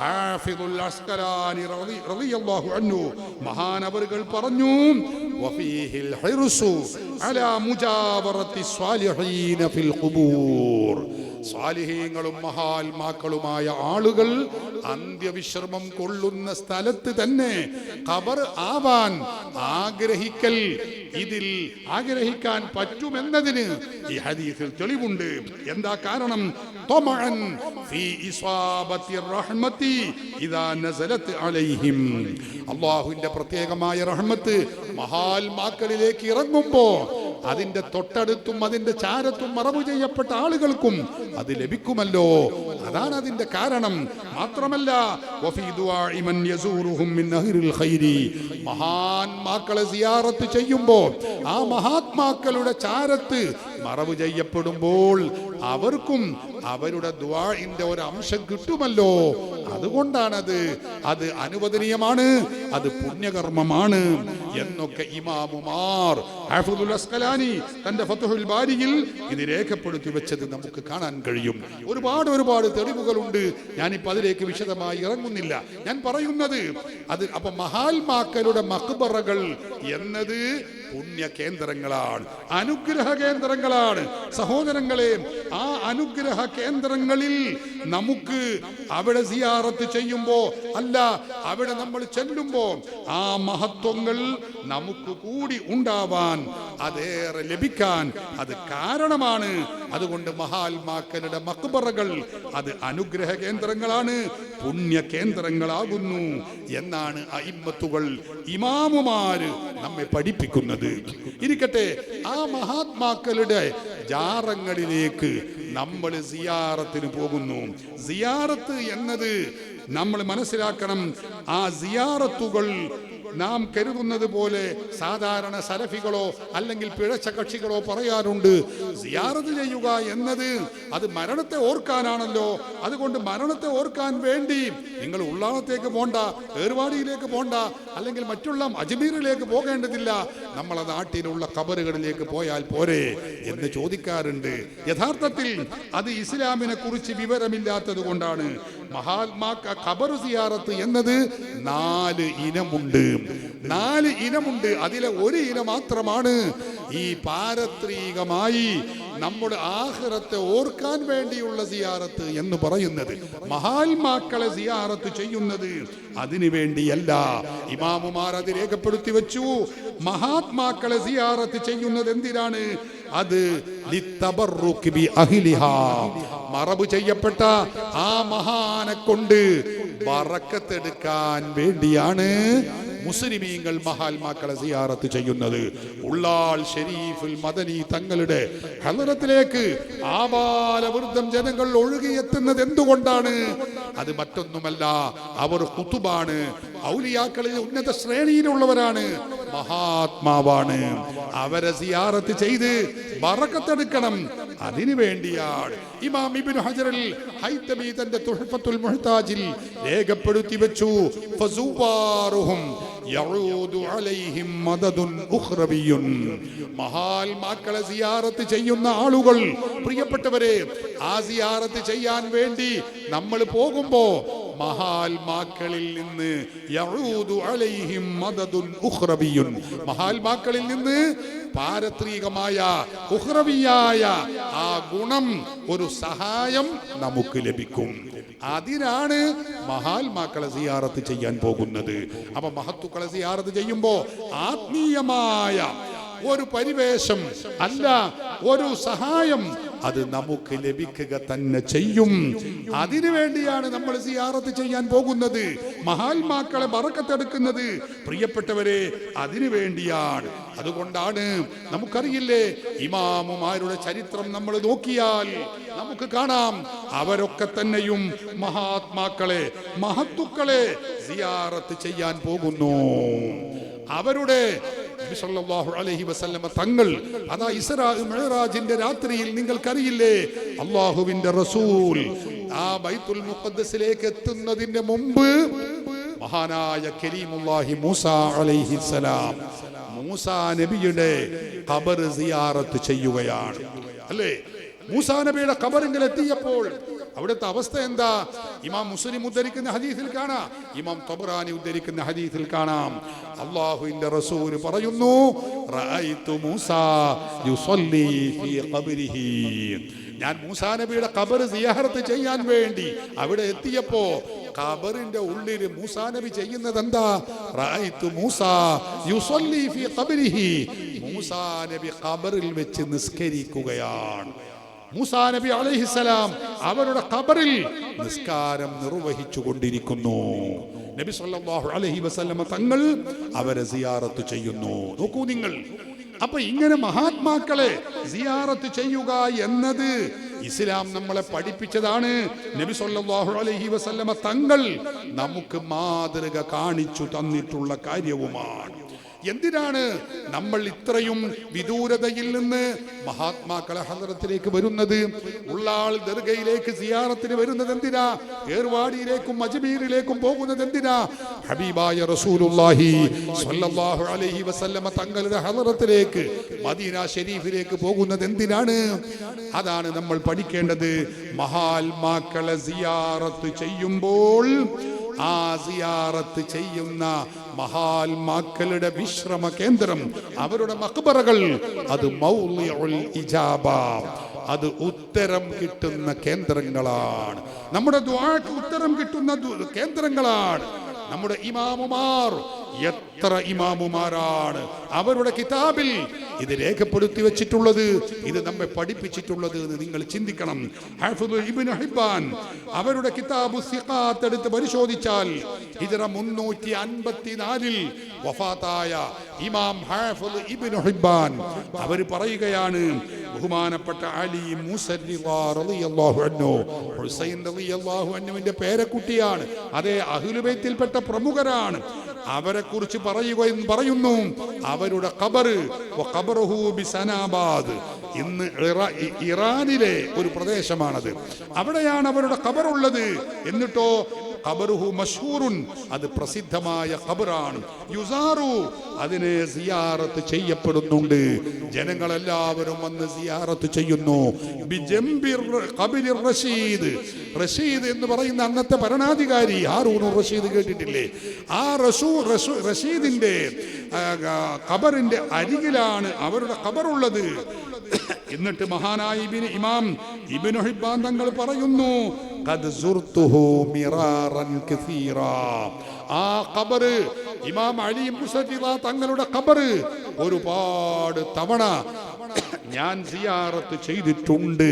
ഹാഫിദുൽ അസ്കലാനി റളിയല്ലാഹു അൻഹു മഹാനവറുകൾ പറഞ്ഞു, വഫീഹിൽ ഹിർസു അലാ മുജാവറത്തി സ്വാലിഹീന ഫിൽ ഖുബൂർ. സ്വാലിഹീങ്ങളും മഹാത്മാക്കളുമായ ആളുകൾ അന്ത്യവിശ്രമം കൊള്ളുന്ന സ്ഥലത്ത് തന്നെ ഖബർ ആവാൻ ആഗ്രഹിക്കൽ, ഇതിൽ ആഗ്രഹിക്കാൻ പറ്റുമെന്നതിന് ഈ ഹദീസിൽ തെളിവുണ്ട്. എന്താ കാരണം? തമഅൻ ഫീ ഇസാബത്തി റഹ്മത്തി ഇദാ നസലത് അലൈഹിം, അല്ലാഹുവിന്റെ പ്രത്യേകമായ റഹ്മത്ത് മഹാത്മാക്കളിലേക്ക് ഇറങ്ങുമ്പോ അതിന്റെ തൊട്ടടുത്തും അതിന്റെ ചാരത്തും മറവു ചെയ്യപ്പെട്ട ആളുകൾക്കും അത് ലഭിക്കുമല്ലോ. അതാണ് അതിന്റെ കാരണം. മാത്രമല്ല വഫീ ദുആഇ മൻ യസൂറുഹും മിൻ അഹ്ലിൽ ഖൈരി, മഹാന്മാക്കളെ സിയാറത്ത് ചെയ്യുമ്പോൾ ആ മഹാത്മാക്കളുടെ ചാരത്ത് മറവു ചെയ്യപ്പെടുമ്പോൾ അവർക്കും അവരുടെ ദുആഇന്റെ ഒരു അംശം കിട്ടുമല്ലോ. അതുകൊണ്ടാണത് അത് അനുവദനീയമാണ്, അത് പുണ്യകർമ്മമാണ് എന്നൊക്കെ ഇമാമുമാർ ഹഫീദുൽ അസ്ഖലാനി തന്റെ ഫത്ഹുൽ ബാരിയിൽ ഇത് രേഖപ്പെടുത്തി വെച്ചത് നമുക്ക് കാണാൻ കഴിയും. ഒരുപാട് തെളിവുകളുണ്ട്. ഞാനിപ്പോൾ അതിലേക്ക് വിശദമായി ഇറങ്ങുന്നില്ല. ഞാൻ പറയുന്നത് അത് അപ്പൊ മഹാത്മാക്കളുടെ മഖ്ബറകൾ എന്നത് പുണ്യ കേന്ദ്രങ്ങളാണ്, അനുഗ്രഹ കേന്ദ്രങ്ങളാണ്. സഹോദരങ്ങളെ, ആ അനുഗ്രഹ കേന്ദ്രങ്ങളിൽ നമുക്ക് അവിടെ സിയാറത്ത് ചെയ്യുമ്പോ അല്ല, അവിടെ നമ്മൾ ചെല്ലുമ്പോ ആ മഹത്വങ്ങൾ നമുക്ക് കൂടി ഉണ്ടാവാൻ, അതേറെ ലഭിക്കാൻ അത് കാരണമാണ്. അതുകൊണ്ട് മഹാത്മാക്കളുടെ മഖ്ബറകൾ അത് അനുഗ്രഹ കേന്ദ്രങ്ങളാണ്, പുണ്യ കേന്ദ്രങ്ങളാകുന്നു എന്നാണ് അഇമ്മത്തുകൾ, ഇമാമുമാര് നമ്മെ പഠിപ്പിക്കുന്നത്. ഇരിക്കട്ടെ, ആ മഹാത്മാക്കളുടെ ജാറങ്ങളിലേക്ക് നമ്മൾ സിയാറത്തിന് പോകുന്നു. സിയാറത്ത് എന്നത് നമ്മൾ മനസ്സിലാക്കണം. ആ സിയാറത്തുകൾ നാം കരുതുന്നത് പോലെ സാധാരണ സലഫികളോ അല്ലെങ്കിൽ പിഴച്ച കക്ഷികളോ പറയാറുണ്ട്, സിയാറത്ത് ചെയ്യുക എന്നത് അത് മരണത്തെ ഓർക്കാനാണല്ലോ, അതുകൊണ്ട് മരണത്തെ ഓർക്കാൻ വേണ്ടി നിങ്ങൾ ഉള്ളാളത്തേക്ക് പോണ്ട, ഏർവാടിയിലേക്ക് പോണ്ട, അല്ലെങ്കിൽ മറ്റുള്ള അജ്മീറിലേക്ക് പോകേണ്ടതില്ല, നമ്മളെ നാട്ടിലുള്ള ഖബറുകളിലേക്ക് പോയാൽ പോരെ എന്ന് ചോദിക്കാറുണ്ട്. യഥാർത്ഥത്തിൽ അത് ഇസ്ലാമിനെ കുറിച്ച് വിവരമില്ലാത്തത് കൊണ്ടാണ്. മഹാത്മാക്ക ഖബർ സിയാറത്ത് എന്നത് 4 ഇനമുണ്ട്. 4 ഇനമുണ്ട്. അതിലെ ഒരു ഇനം മാത്രമാണ് ഈ പാരത്രികമായി നമ്മുടെ ആഖിറത്തെ ഓർക്കാൻ വേണ്ടിയുള്ള സിയാറത്ത് എന്ന് പറയുന്നത്. മഹാത്മാക്കളെ സിയാറത്ത് ചെയ്യുന്നത് അതിനു വേണ്ടിയല്ല. ഇമാമുമാർ അത് രേഖപ്പെടുത്തി വെച്ചു. മഹാത്മാക്കളെ സിയാറത്ത് ചെയ്യുന്നത് എന്തിനാണ്? അത് ലിത്തബറുക് ബി അഹ്ലിഹാ, മറവ് ചെയ്യപ്പെട്ട ആ മഹാനെ കൊണ്ട് ബറക്കത്തെടുക്കാൻ വേണ്ടിയാണ് മുസ്ലിമീങ്ങൾ മഹാത്മാക്കളെ സിയാറത്ത് ചെയ്യുന്നത്. ഉള്ളാൾ ഷരീഫുൽ മദനി തങ്ങളുടെ ഹളറത്തിലേക്ക് ആബാലവൃദ്ധം ജനങ്ങൾ ഒഴുകിയെത്തുന്നത് എന്തുകൊണ്ടാണ്? അത് മറ്റൊന്നുമല്ല, അവർ ഖുതുബാണ്, ഔലിയാക്കളിൽ ഉന്നത ശ്രേണിയിലുള്ളവരാണ്, മഹാത്മാവാണ്. അവരെ സിയാറത്ത് ചെയ്ത് ബറക്കത്തെടുക്കണം, അതിനു വേണ്ടിയാണ്. ഇമാം ഇബ്നു ഹജറുൽ ഹൈതമി തന്റെ തുഹ്ഫത്തുൽ മുഹ്താജിൽ രേഖപ്പെടുത്തി വെച്ചു, ഫസുവാറുഹും യഊദു അലൈഹിം മദദുൻ ഉഖ്റവിയ്യുൻ. മഹാത്മാക്കളെ സിയാറത്ത് ചെയ്യുന്ന ആളുകൾ, പ്രിയപ്പെട്ടവരെ, ആ സിയാറത്ത് ചെയ്യാൻ വേണ്ടി നമ്മൾ പോകുമ്പോ മഹാത്മാക്കളിൽ നിന്ന് യഊദു അലൈഹിം മദദുൻ ഉഖ്റവിയ്യുൻ, മഹാത്മാക്കളിൽ നിന്ന് പാരത്രികമായ ഉഖ്റവിയായ ആ ഗുണം, ഒരു സഹായം നമുക്ക് ലഭിക്കും. അതിനാണ് മഹാത്മാക്കളെ സിയാറത്ത് ചെയ്യാൻ പോകുന്നത്. അപ്പൊ മഹത്തുക്കളെ സിയാറത്ത് ചെയ്യുമ്പോ ആത്മീയമായ ഒരു പരിവേഷം അല്ല, ഒരു സഹായം അത് നമുക്ക് ലഭിക്കുക തന്നെ ചെയ്യും. അതിനു വേണ്ടിയാണ് നമ്മൾ സിയാറത്ത് ചെയ്യാൻ പോകുന്നത്, മഹാത്മാക്കളെ ബറക്കത്തെടുക്കുന്നത്. പ്രിയപ്പെട്ടവരെ, അതിനു വേണ്ടിയാണ്. അതുകൊണ്ടാണ് നമുക്കറിയില്ലേ, ഇമാമുമാരുടെ ചരിത്രം നമ്മൾ നോക്കിയാൽ നമുക്ക് കാണാം, അവരൊക്കെ തന്നെയും മഹാത്മാക്കളെ, മഹത്തുക്കളെ സിയാറത്ത് ചെയ്യാൻ പോകുന്നു. അവരുടെ സല്ലല്ലാഹു അലൈഹി വസല്ലമ തങ്ങൾ അതാ ഇസ്രാ മിഅ്റാജിന്റെ രാത്രിയിൽ നിങ്ങൾക്കറിയില്ലേ, അല്ലാഹുവിന്റെ റസൂൽ ആ ബൈത്തുൽ മുഖദ്ദസിലേക്ക് എത്തുന്നതിന്റെ മുമ്പ് മഹാനായ കരീമുല്ലാഹി മൂസ അലൈഹിസ്സലാം, മൂസാ നബിയുടെ ഖബർ സിയാറത്ത് ചെയ്യുകയാണ്. അല്ലേ? മൂസാ നബിയുടെ ഖബറിൽ എത്തിയപ്പോൾ അവിടുത്തെ അവസ്ഥ എന്താ? ഇമാം മുസ്ലിം ഉദ്ധരിക്കുന്ന ഹദീസിൽ കാണാം, ഇമാം തബറാനി ഉദ്ധരിക്കുന്ന ഹദീസിൽ കാണാം, അല്ലാഹുവിന്റെ റസൂൽ പറയുന്നു, റഅയ്തു മൂസാ യുസല്ലി ഫീ ഖബ്രിഹി. ഞാൻ മൂസാ നബിയുടെ ഖബർ സിയാറത്ത് ചെയ്യാൻ വേണ്ടി അവിടെ എത്തിയപ്പോ ഖബറിന്റെ ഉള്ളിൽ മൂസാ നബി ചെയ്യുന്നത് എന്താ? റഅയ്തു മൂസാ യുസല്ലി ഫീ ഖബ്രിഹി. മൂസാ നബി ഖബറിൽ വെച്ച് നിസ്കരിക്കുകയാണ്. മൂസാ നബി അലൈഹിസ്സലാം അവരുടെ ഖബറിൽ നിസ്കാരം നിർവഹിച്ചു കൊണ്ടിരിക്കുന്നു. നബി സല്ലല്ലാഹു അലൈഹി വസല്ലമ തങ്ങൾ അവരെ സിയാറത്ത് ചെയ്യുന്നു. നോക്കൂ നിങ്ങൾ, അപ്പൊ ഇങ്ങനെ മഹാത്മാക്കളെ സിയാറത്ത് ചെയ്യുക എന്നത് ഇസ്ലാം നമ്മളെ പഠിപ്പിച്ചതാണ്. നബി സല്ലല്ലാഹു അലൈഹി വസല്ലമ തങ്ങൾ നമുക്ക് മാതൃക കാണിച്ചു തന്നിട്ടുള്ള കാര്യവുമാണ്. എന്തിനാണ് നമ്മൾ ഇത്രയും വിദൂരതയിൽ നിന്ന് മഹാത്മാക്കളെ ഹദ്റത്തിലേക്ക് വരുന്നത്? ഉള്ളാൾ ദർഗയിലേക്ക് സിയാറത്തിന് വരുന്നത് എന്തിനാ? ഏർവാടിയിലേക്കും അജ്മീറിലേക്കും പോകുന്നത് എന്തിനാ? ഹബീബായ റസൂലുള്ളാഹി സ്വല്ലല്ലാഹു അലൈഹി വസല്ലമ തങ്ങളുടെ ഹദ്റത്തിലേക്ക് മദീന ശരീഫിലേക്ക് പോകുന്നത് എന്തിനാണ്? അതാണ് നമ്മൾ പഠിക്കേണ്ടത്. മഹാത്മാക്കളെ സിയാറത്ത് ചെയ്യുമ്പോൾ ആ സിയാറത്ത് ചെയ്യുന്ന മഹാത്മാക്കളുടെ വിശ്രമ കേന്ദ്രം, അവരുടെ മഖ്ബറകൾ, അത് മൗളിഉൽ ഇജാബ, അത് ഉത്തരം കിട്ടുന്ന കേന്ദ്രങ്ങളാണ്. നമ്മുടെ ദുആക്ക് ഉത്തരം കിട്ടുന്ന കേന്ദ്രങ്ങളാണ്. നമ്മുടെ ഇമാമുമാർ, എത്ര ഇമാമുമാരാണ് അവരുടെ കിതാബിൽ ഇത് രേഖപ്പെടുത്തി വെച്ചിട്ടുള്ളത്, ഇത് നമ്മെ പഠിപ്പിച്ചിട്ടുള്ളത് എന്ന് നിങ്ങൾ ചിന്തിക്കണം. ഹാഫിദ് ഇബ്നു ഹിബ്ബാൻ അവരുടെ കിതാബു സിഖാത്ത് എടുത്ത് പരിശോധിച്ചാൽ ഹിജ്റ 354 വഫാത്തായ ഇമാം ഹാഫിദ് ഇബ്നു ഹിബ്ബാൻ അവർ പറയുകയാണ്, ബഹുമാനപ്പെട്ട അലി മുസദ്ദിഖ് റളിയല്ലാഹു അൻഹു, ഹുസൈൻ റളിയല്ലാഹു അൻഹുവിന്റെ പേരക്കുട്ടിയാണ്, അതേ അഹ്ലുൽ ബൈത്തിൽപ്പെട്ട പ്രമുഖരാണ്. അവരെ കുറിച്ച് പറയുന്നു, അവരുടെ ഖബർ ഖബറുഹു ബിസനാബാദ്, ഇന്ന് ഇറാനിലെ ഒരു പ്രദേശമാണത്, അവിടെയാണ് അവരുടെ ഖബറുള്ളത്. എന്നിട്ടോ ഖബറുഹു മശ്ഹൂറുൻ, അത് പ്രസിദ്ധമായ ഖബറാണ്. യുസാറു, അതിനെ സിയാറത്ത് ചെയ്യപ്പെടുന്നുണ്ട്. ജനങ്ങളെല്ലാവരും വന്ന് സിയാറത്ത് ചെയ്യുന്നു. ബിജംബിർ ഖബരിർ റഷീദ്, റഷീദ് എന്ന് പറയുന്ന അന്നത്തെ ഭരണാധികാരി ഹാറൂനുർ റഷീദ് കേട്ടിട്ടില്ലേ? ആ റഷീദിന്റെ ഖബറിന്റെ അരികിലാണ് അവരുടെ ഖബറുള്ളത്. എന്നിട്ട് മഹാനായ ഇമാം ഇബ്നു ഹിബ്ബാൻ തങ്ങൾ പറയുന്നു, ഖദ് സുർതുഹു മിറാറൻ കസീറാ, ആ ഖബർ ഇമാം അലി മുസദ്ദിഖ് തങ്ങളുടെ ഖബർ ഒരുപാട് തവണ ഞാൻ സിയാറത്ത് ചെയ്തിട്ടുണ്ട്.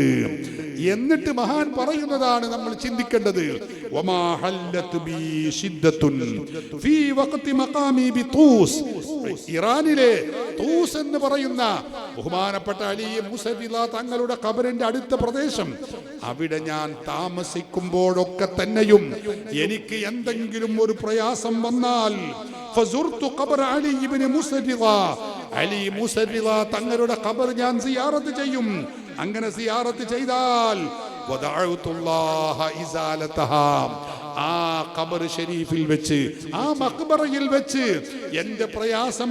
എന്നിട്ട് മഹാൻ പറയുന്നതാണ് നമ്മൾ ചിന്തിക്കേണ്ടത്, വമാ ഹല്ലത് ബി ശിദ്ദത്തുൻ ഫീ വഖതി മഖാമി ബിതൂസ്, ഇറാനിലെ തൂസ് എന്ന് പറയുന്ന ബഹുമാനപ്പെട്ട അലി മുസദ്ദിഖ് തങ്ങളുടെ ഖബറിന്റെ അടുത്ത പ്രദേശം, അവിടെ ഞാൻ താമസിക്കുമ്പോഴൊക്കെ തന്നെയും എനിക്ക് എന്തെങ്കിലും ഒരു പ്രയാസം വന്നാൽ ഫസുർതു ഖബർ അലി ഇബ്നു മുസദ്ദിഖ്, അലി മുസദ്ദിഖ് തങ്ങളുടെ ഖബർ ഞാൻ സിയാറത്ത് ചെയ്യും. അങ്ങനെ സിയാറത്ത് ചെയ്താൽ വദഅഉതുല്ലാഹ ഇസാലതഹാ, ആ ഖബർ ഷരീഫിൽ വെച്ച്, ആ മഖ്ബറയിൽ വെച്ച് എന്റെ പ്രയാസം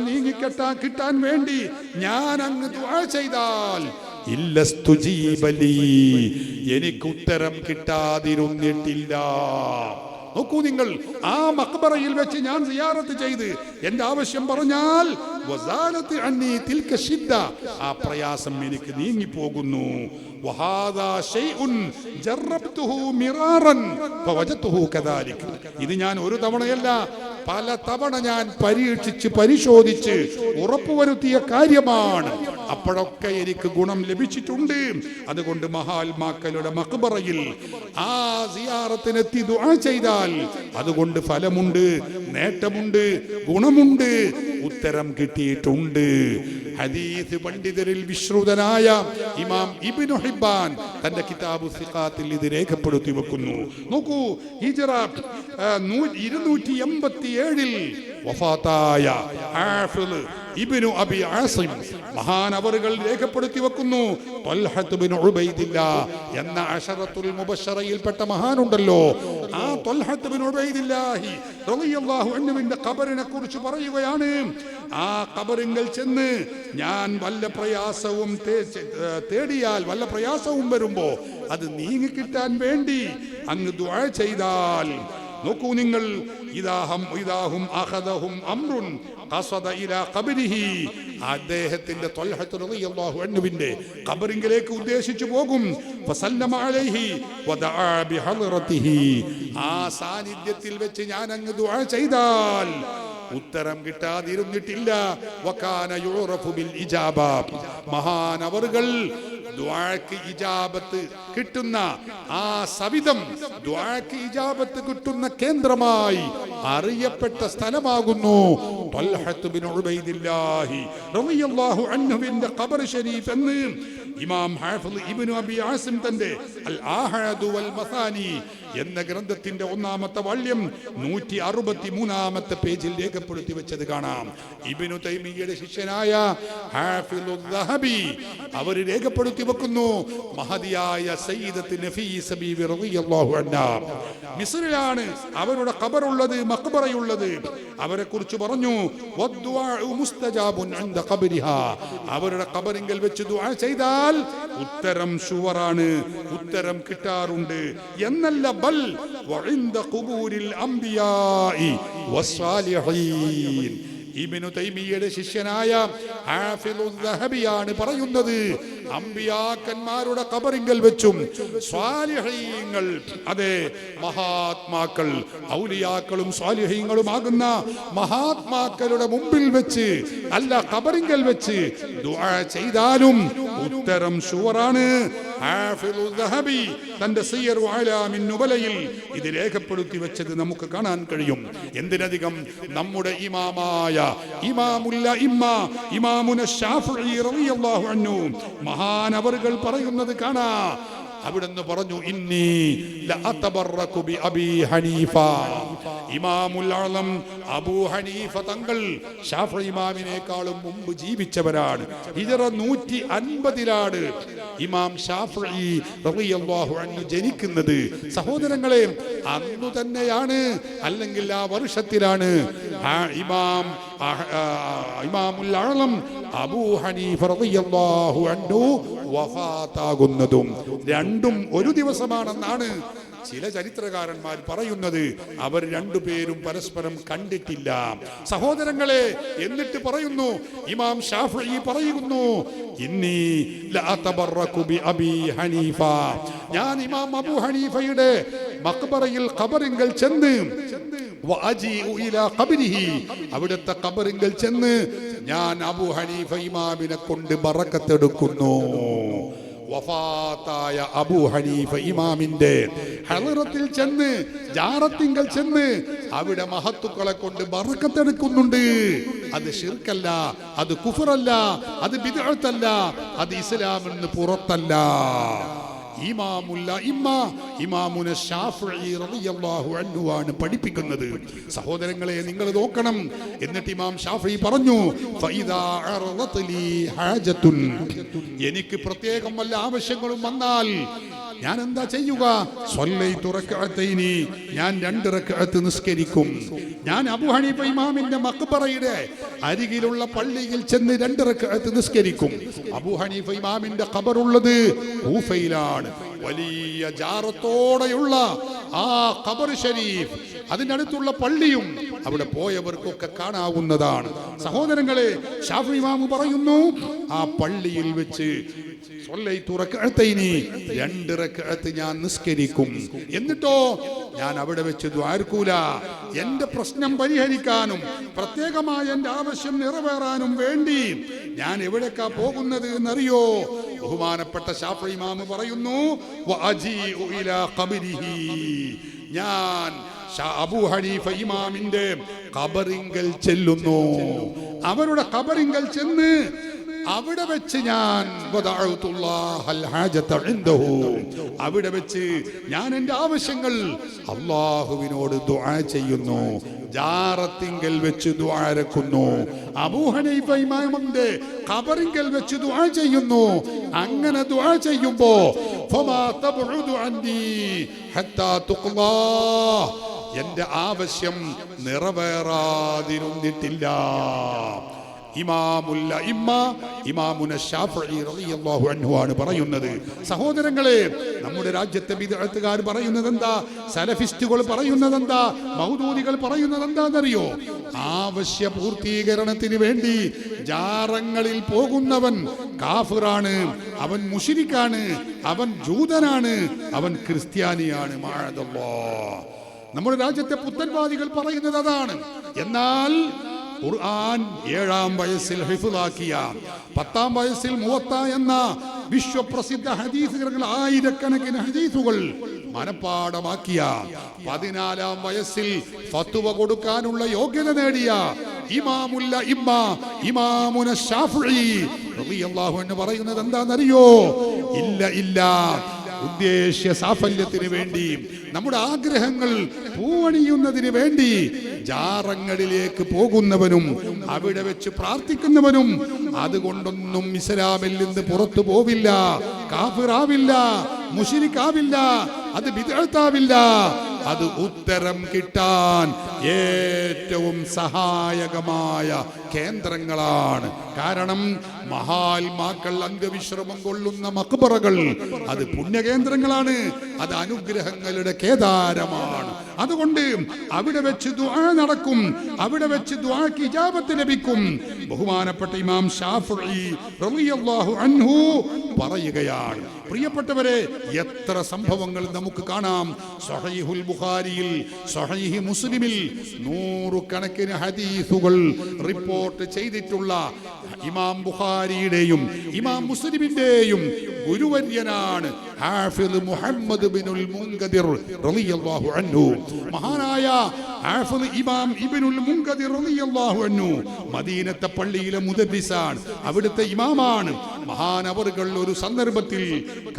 കിട്ടാൻ വേണ്ടി ഞാൻ അങ്ങ് ദുആ ചെയ്താൽ ഇല്ലസ്തുജീബലി, എനിക്ക് ഉത്തരം കിട്ടാതിരുന്നിട്ടില്ല. നോക്കൂ നിങ്ങൾ, ആ മഖ്ബറയിൽ വെച്ച് ഞാൻ സിയാറത്ത് ചെയ്ത് എന്റെ ആവശ്യം പറഞ്ഞാൽ വസാലത്ത് അന്നി തിൽക ശിദ്ദ, ആ പ്രയാസം എനിക്ക് നീങ്ങിപ്പോകുന്നു. വഹാദാ ശൈഉൻ ജറബ്തുഹു മിറാറൻ ഫവജതുഹു കദാലിക്, ഇത് ഞാൻ ഒരു തവണയല്ല പല തവണ ഞാൻ പരീക്ഷിച്ച് പരിശോധിച്ച് ഉറപ്പുവരുത്തിയ കാര്യമാണ്. അപ്പോഴൊക്കെ എനിക്ക് ഗുണം ലഭിച്ചിട്ടുണ്ട്. അതുകൊണ്ട് മഹാത്മാക്കളുടെ മഖ്ബറയിൽ ആ സിയാറത്തിനെത്തി ദുആ ചെയ്താൽ അതുകൊണ്ട് ഫലമുണ്ട്, നേട്ടമുണ്ട്, ഗുണമുണ്ട്, ഉത്തരം കിട്ടിയിട്ടുണ്ട്. ഹദീസ് പണ്ഡിതരിൽ വിശ്രുതനായ ഇമാം ഇബ്നു ഹിബ്ബാൻ തന്റെ കിതാബു സിഖാത്തിൽ ഇത് രേഖപ്പെടുത്തി വെക്കുന്നു. നോക്കൂ, ഹിജ്റ 287 വഫാത്തായ ഹാഫിള് ഇബ്നു അബി ആസിം മഹാനവറുകൾ രേഖപ്പെടുത്തി വെക്കുന്നു, ത്വൽഹത്ത് ബിൻ ഉബൈദില്ലാഹ് എന്ന അശറത്തുൽ മുബശ്ശറയിൽപ്പെട്ട മഹാനുണ്ടല്ലോ, ആ ത്വൽഹത്ത് ബിൻ ഉബൈദില്ലാഹി റളിയല്ലാഹു അൻഹുവിന്റെ ഖബറിനെ കുറിച്ച് പറയുകയാണ്. ആ ഖബറിൽ ചെന്ന് ഞാൻ വല്ല പ്രയാസവും തേടിയാൽ, വല്ല പ്രയാസവും വരുമ്പോ അത് നീങ്ങി കിട്ടാൻ വേണ്ടി അങ്ങ് ദുആ ചെയ്താൽ, നോക്കൂ നിങ്ങൾ, ഇദാഹും അഖദഹും അംറുൻ ഖസദ ഇലാ ഖബരിഹി, അദ്ദേഹത്തിന്റെ ത്വൽഹത്ത് റളിയല്ലാഹു അൻഹുവിന്റെ ഖബറിലേക്ക് ഉദ്ദേശിച്ചു പോകും. ഫസല്ലമ അലൈഹി വദഅ ബിഹദ്റതിഹി, ആ സാന്നിധ്യത്തിൽ വെച്ച് ഞാൻ അങ്ങ് ദുആ ചെയ്താൽ ഉത്തരം കിട്ടാതിരുന്നിട്ടില്ല. വകാന യുറഫു ബിൽ ഇജാബ, മഹാനവറുകൾ ദുആക്ക് ഇജാബത്ത് കിട്ടുന്ന ആ സവിധം, ദുആക്ക് ഇജാബത്ത് കിട്ടുന്ന കേന്ദ്രമായി അറിയപ്പെട്ട സ്ഥലമാകുന്നു ത്വൽഹത്ത് ബിൻ ഉബൈദില്ലാഹി റളിയല്ലാഹു അൻഹുവിന്റെ ഖബർ ഷരീഫ് എന്ന് ഇമാം ഹാഫിള് ഇബ്നു അബി ആസിം തന്റെ അൽ ആഹാദു വൽ മസാനി എന്ന ഗ്രന്ഥത്തിന്റെ 1-ാമത്തെ വാള്യം 163-ാമത്തെ പേജിൽ രേഖപ്പെടുത്തി വെച്ചത് കാണാം. ഇബ്നു തൈമിയ്യയുടെ ശിഷ്യനായ ഹാഫിളു ദഹബി അവർ രേഖപ്പെടുത്തി വെക്കുന്നു, മഹദിയായ സയ്യിദത്ത് നഫീസ ബീവി റളിയല്ലാഹു അൻഹാ മിസ്രിലാണ് അവരുടെ ഖബറുള്ളത്, മഖ്ബറയുള്ളത്. അവരെ കുറിച്ച് പറഞ്ഞു, വദ്ദുആഉ മുസ്തജാബുൻ ഇൻദ ഖബരിഹാ, അവരുടെ ഖബറിൽ വെച്ച് ദുആ ചെയ്താൽ ഉത്തരം ഷുവറാണ്, ഉത്തരം കിട്ടാറുണ്ട് എന്നല്ല, ബൽ വഇൻദ ഖുബൂരിൽ അംബിയാഇ വസ്സാലിഹീൻ. ഇബ്നു തൈമിയ്യയുടെ ശിഷ്യനായ ഹാഫിളു ദഹബിയാണ് പറയുന്നത്, അമ്പിയാക്കന്മാരുടെ ഖബറിൽ വെച്ചും സ്വാലിഹീങ്ങൾ, അതെ മഹാത്മാക്കൾ, ഔലിയാക്കളും സ്വാലിഹീങ്ങളും ആകുന്ന മഹാത്മാക്കളുടെ മുമ്പിൽ വെച്ച്, അല്ല ഖബറിൽ വെച്ച് ദുആ ചെയ്താലും ഉത്തരം ഷുവറാണ്. ഹാഫിളു ദഹബി തന്റെ സിയർ അലാമിൻ നുബലയിൽ ഇത് രേഖപ്പെടുത്തി വെച്ചത് നമുക്ക് കാണാൻ കഴിയും. എന്തിനധികം നമ്മുടെ ഇമാമായ ഇമാമുൽ അഇമ്മ ഇമാമുന ശാഫിഈ റളിയല്ലാഹു അൻഹു മഹാനവറുകൾ പറയുന്നത് കാണാ, അവിടുന്ന് പറഞ്ഞു, ഇന്നി ലഅതബറകു ബി അബീ ഹനീഫ, ഇമാമുൽ അഅ്ലം അബൂ ഹനീഫ തങ്ങൾ ശാഫിഈ ഇമാമിനേക്കാളും മുമ്പ് ജീവിച്ചവരാണ്. ഹിജ്റ 150-ലാണ് ഇമാം ശാഫിഈ റളിയല്ലാഹു അൻഹു ജനിക്കുന്നത്. സഹോദരങ്ങളെ, അന്നു തന്നെയാണ്, അല്ലെങ്കിൽ ആ വർഷത്തിലാണ് ഇമാമുൽ അഅ്ലം അബൂ ഹനീഫ റളിയല്ലാഹു അൻഹു വഫാത്താകുന്നതും. രണ്ടും ഒരു ദിവസമാണെന്നാണ് ചില ചരിത്രകാരന്മാർ പറയുന്നത്. അവർ രണ്ടുപേരും പരസ്പരം കണ്ടിട്ടില്ല. സഹോദരങ്ങളെ, എന്നിട്ട് പറയുന്നു, ഇമാം ശാഫിഈ പറയുന്നു, ഇന്നി ലഅതബറകു ബി അബീ ഹനീഫ, ഞാൻ ഇമാം അബൂ ഹനീഫയുടെ മഖ്ബറയിൽ ഖബറിൽ ചെന്ന്, വഅജീഉ ഇലാ ഖബരിഹി, അവിടുത്തെ ഖബറിൽ ചെന്ന് ഞാൻ അബൂ ഹനീഫ ഇമാമിനെ കൊണ്ട് ബറക്കത്തെടുക്കുന്നു. വഫാത്തായ അബൂ ഹനീഫ ഇമാമിന്റെ ഹളറത്തിൽ ചെന്ന്, ജാറത്തിങ്കൽ ചെന്ന് അവിടെ മഹത്തുക്കളെ കൊണ്ട് ബറക്കത്തെടുക്കുന്നുണ്ട്. അത് ശിർക്കല്ല, അത് കുഫറല്ല, അത് ബിദ്അത്തല്ല, അത് ഇസ്ലാമിൽ നിന്ന് പുറത്തല്ല. ഇമാമുന ശാഫിഈ റളിയല്ലാഹു അൻഹു ആണ് പഠിപ്പിക്കുന്നത്. സഹോദരങ്ങളെ, നിങ്ങൾ നോക്കണം. എന്നിട്ട് ഇമാം ശാഫിഈ പറഞ്ഞു, ഫഇദാ അറദത് ലീ ഹാജത്തുൻ, എനിക്ക് പ്രത്യേകം വല്ല ആവശ്യങ്ങളും വന്നാൽ ഞാൻ എന്താ ചെയ്യുക? സ്വല്ലൈതു റക്അത്തൈനി, ഞാൻ 2 റക്അത്ത് നിസ്കരിക്കും. ഞാൻ അബൂ ഹനീഫ ഇമാമിന്റെ മഖ്ബറയുടെ അരികിലുള്ള പള്ളിയിൽ ചെന്ന് 2 റക്അത്ത് നിസ്കരിക്കും. അബൂ ഹനീഫ ഇമാമിന്റെ ഖബറുള്ളത് കൂഫയിലാണ്. വലിയ ജാറത്തോടെയുള്ള ആ ഖബർ ഷരീഫ്, അതിനടുത്തുള്ള പള്ളിയും അവിടെ പോയവർക്കൊക്കെ കാണാവുന്നതാണ്. സഹോദരങ്ങളെ, ശാഫിഈ ഇമാം പറയുന്നു, ആ പള്ളിയിൽ വെച്ച് 2 റക്അത്ത് ഞാൻ നിസ്കരിക്കും. എന്നിട്ടോ ഞാൻ അവിടെ വെച്ച് ദ്വാരക്കൂല. എന്റെ പ്രശ്നം പരിഹരിക്കാനും പ്രത്യേകമായ എന്റെ ആവശ്യം നിറവേറാനും വേണ്ടി ഞാൻ എവിടേക്കാ പോകുന്നത് എന്നറിയോ? ബഹുമാനപ്പെട്ട ശാഫിഈ ഇമാം പറയുന്നു, വഅജീഉ ഇലാ ഖബരിഹി, ഞാൻ അബൂ ഹനീഫ ഇമാമിന്റെ ഖബറിങ്കൽ ചെല്ലുന്നു. അവരുടെ ഖബറിങ്കൽ ചെന്ന് അവിടെ വെച്ച് ഞാൻ അവിടെ വെച്ച് ഞാൻ എൻ്റെ ആവശ്യങ്ങൾ അല്ലാഹുവിനോട് ദുആ ചെയ്യുന്നു, ജാറത്തിങ്കൽ വെച്ച് ദുആ ഇറക്കുന്നു, അബൂ ഹനീഫ ഇമാമിന്റെ ഖബറിങ്കൽ വെച്ച് ദുആ ചെയ്യുന്നു. അങ്ങനെ ദുആ ചെയ്യുമ്പോ ഫമാ തബ്ഉദു അന്നി ഹത്താ തുഖ്ലാ, എന്റെ ആവശ്യം നിറവേറാതിരുന്നിട്ടില്ല. ഇമാമുന ശാഫിഈ റളിയല്ലാഹു അൻഹു ആണ് പറയുന്നത്. സഹോദരങ്ങളെ, നമ്മുടെ രാജ്യത്തെ ബിദ്അത്തുകാർ പറയുന്നത് എന്താ, സലഫിസ്റ്റുകൾ പറയുന്നത് എന്താ, മൗദൂദികൾ പറയുന്നത് എന്താണെന്നറിയോ? ആവശ്യ പൂർത്തീകരണത്തിന് വേണ്ടി ജാറങ്ങളിൽ പോകുന്നവൻ കാഫിറാണ്, അവൻ മുശ്രിക്കാണ്, അവൻ ജൂതനാണ്, അവൻ ക്രിസ്ത്യാനിയാണ്. മഅദല്ലാഹ്. നമ്മുടെ രാജ്യത്തെ പുത്തൻവാദികൾ പറയുന്നത് അതാണ്. എന്നാൽ ഖുർആൻ 7-ാം വയസ്സിൽ ഹിഫ്ളാക്കിയ, 10-ാം വയസ്സിൽ മുവത്ത എന്ന വിശ്വപ്രസിദ്ധ ഹദീസ് ഗ്രന്ഥങ്ങൾ, ആയിരക്കണക്കിന് ഹദീസുകൾ മനപ്പാഠമാക്കിയ, 14-ാം വയസ്സിൽ ഫത്വ കൊടുക്കാനുള്ള യോഗ്യത നേടിയ ഇമാമുന ശാഫിഈ റളിയല്ലാഹു അൻഹു പറയുന്നത് എന്താണെന്നറിയോ? ഇല്ല, ഉദ്ദേശ്യ സാഫല്യത്തിന് വേണ്ടി, നമ്മുടെ ആഗ്രഹങ്ങൾ പൂവണിയുന്നതിന് വേണ്ടി ജാറങ്ങളിലേക്ക് പോകുന്നവനും അവിടെ വെച്ച് പ്രാർത്ഥിക്കുന്നവനും അതുകൊണ്ടൊന്നും ഇസ്ലാമിൽ നിന്ന് പുറത്തു പോവില്ല, കാഫിറാവില്ല, മുശ്രിക്കാവില്ല, അത് ബിദ്അത്താവില്ല. അത് ഉത്തരം കിട്ടാൻ ഏറ്റവും സഹായകമായ കേന്ദ്രങ്ങളാണ്. കാരണം മഹാത്മാക്കൾ അംഗവിശ്രമം കൊള്ളുന്ന മഖ്ബറകൾ അത് പുണ്യകേന്ദ്രങ്ങളാണ്, അത് അനുഗ്രഹങ്ങളുടെ കേദാരമാണ്. അതുകൊണ്ട് അവിടെ വെച്ച് ദുആ നടക്കും, അവിടെ വെച്ച് ദുആക്ക് ഇജാബത്ത് ലഭിക്കും. ബഹുമാനപ്പെട്ട ഇമാം ശാഫിഈ റളിയല്ലാഹു അൻഹു പറയുകയാണ്. പ്രിയപ്പെട്ടവരെ, എത്ര സംഭവങ്ങൾ നമുക്ക് കാണാം. സ്വഹീഹുൽ ബുഖാരിയിൽ, സ്വഹീഹ് മുസ്ലിമിൽ നൂറുകണക്കിന് ഹദീസുകൾ റിപ്പോർട്ട് ചെയ്തിട്ടുള്ള ഇമാം ബുഖാരിയുടെയും ഇമാം മുസ്ലിമിന്റെയും ഗുരുവര്യനാണ് ഹാഫിദ് മുഹമ്മദ് ബിനുൽ മുൻകദിർ റളിയല്ലാഹു അൻഹു. മഹാനായ ഹാഫിദ് ഇമാം ഇബ്നുൽ മുൻകദിർ റളിയല്ലാഹു അൻഹു മദീനത്തെ പള്ളിയിലെ മുദദ്ദിസാണ്, അവിടുത്തെ ഇമാമാണ്. മഹാനവറുകൾ ഒരു സന്ദർഭത്തിൽ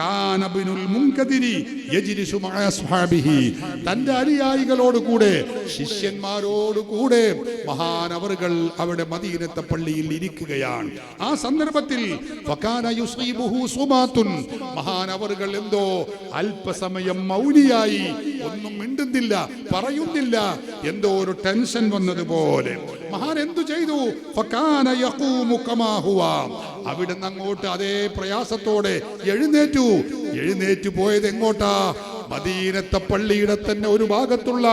കാന ഇബ്നുൽ മുൻകദിരി യജ്ലിസു മഅ അസ്ഹാബിഹി, തന്റെ അനുയായികളോട് കൂടെ, ശിഷ്യന്മാരോട് കൂടെ മഹാനവറുകൾ അവിടെ മദീനത്തെ പള്ളിയിൽ ഇരിക്കുകയാണ്. ആ സന്ദർഭത്തിൽ ഫകാന യുസീബുഹു സുമാതുൻ, മഹാനവറുകൾ എന്തോ അല്പസമയം മൗനിയായി, ഒന്നും മിണ്ടുന്നില്ല, പറയുന്നില്ല, എന്തോ ഒരു ടെൻഷൻ വന്നതുപോലെ. മഹാൻ എന്തു ചെയ്തു? ഫകാന യഖൂമു കമാ ഹുവ, അവിടുന്ന് അങ്ങോട്ട് അതേ പ്രയാസത്തോടെ എഴുന്നേറ്റു പോയത് എങ്ങോട്ടാ? മദീനത്തെ പള്ളിയുടെ തന്നെ ഒരു ഭാഗത്തുള്ള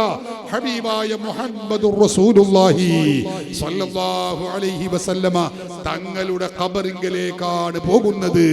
ഹബീബായ മുഹമ്മദുർ റസൂലുള്ളാഹി സ്വല്ലല്ലാഹു അലൈഹി വസല്ലമ തങ്ങളുടെ ഖബറിങ്കലേക്കാണ് പോകുന്നത്.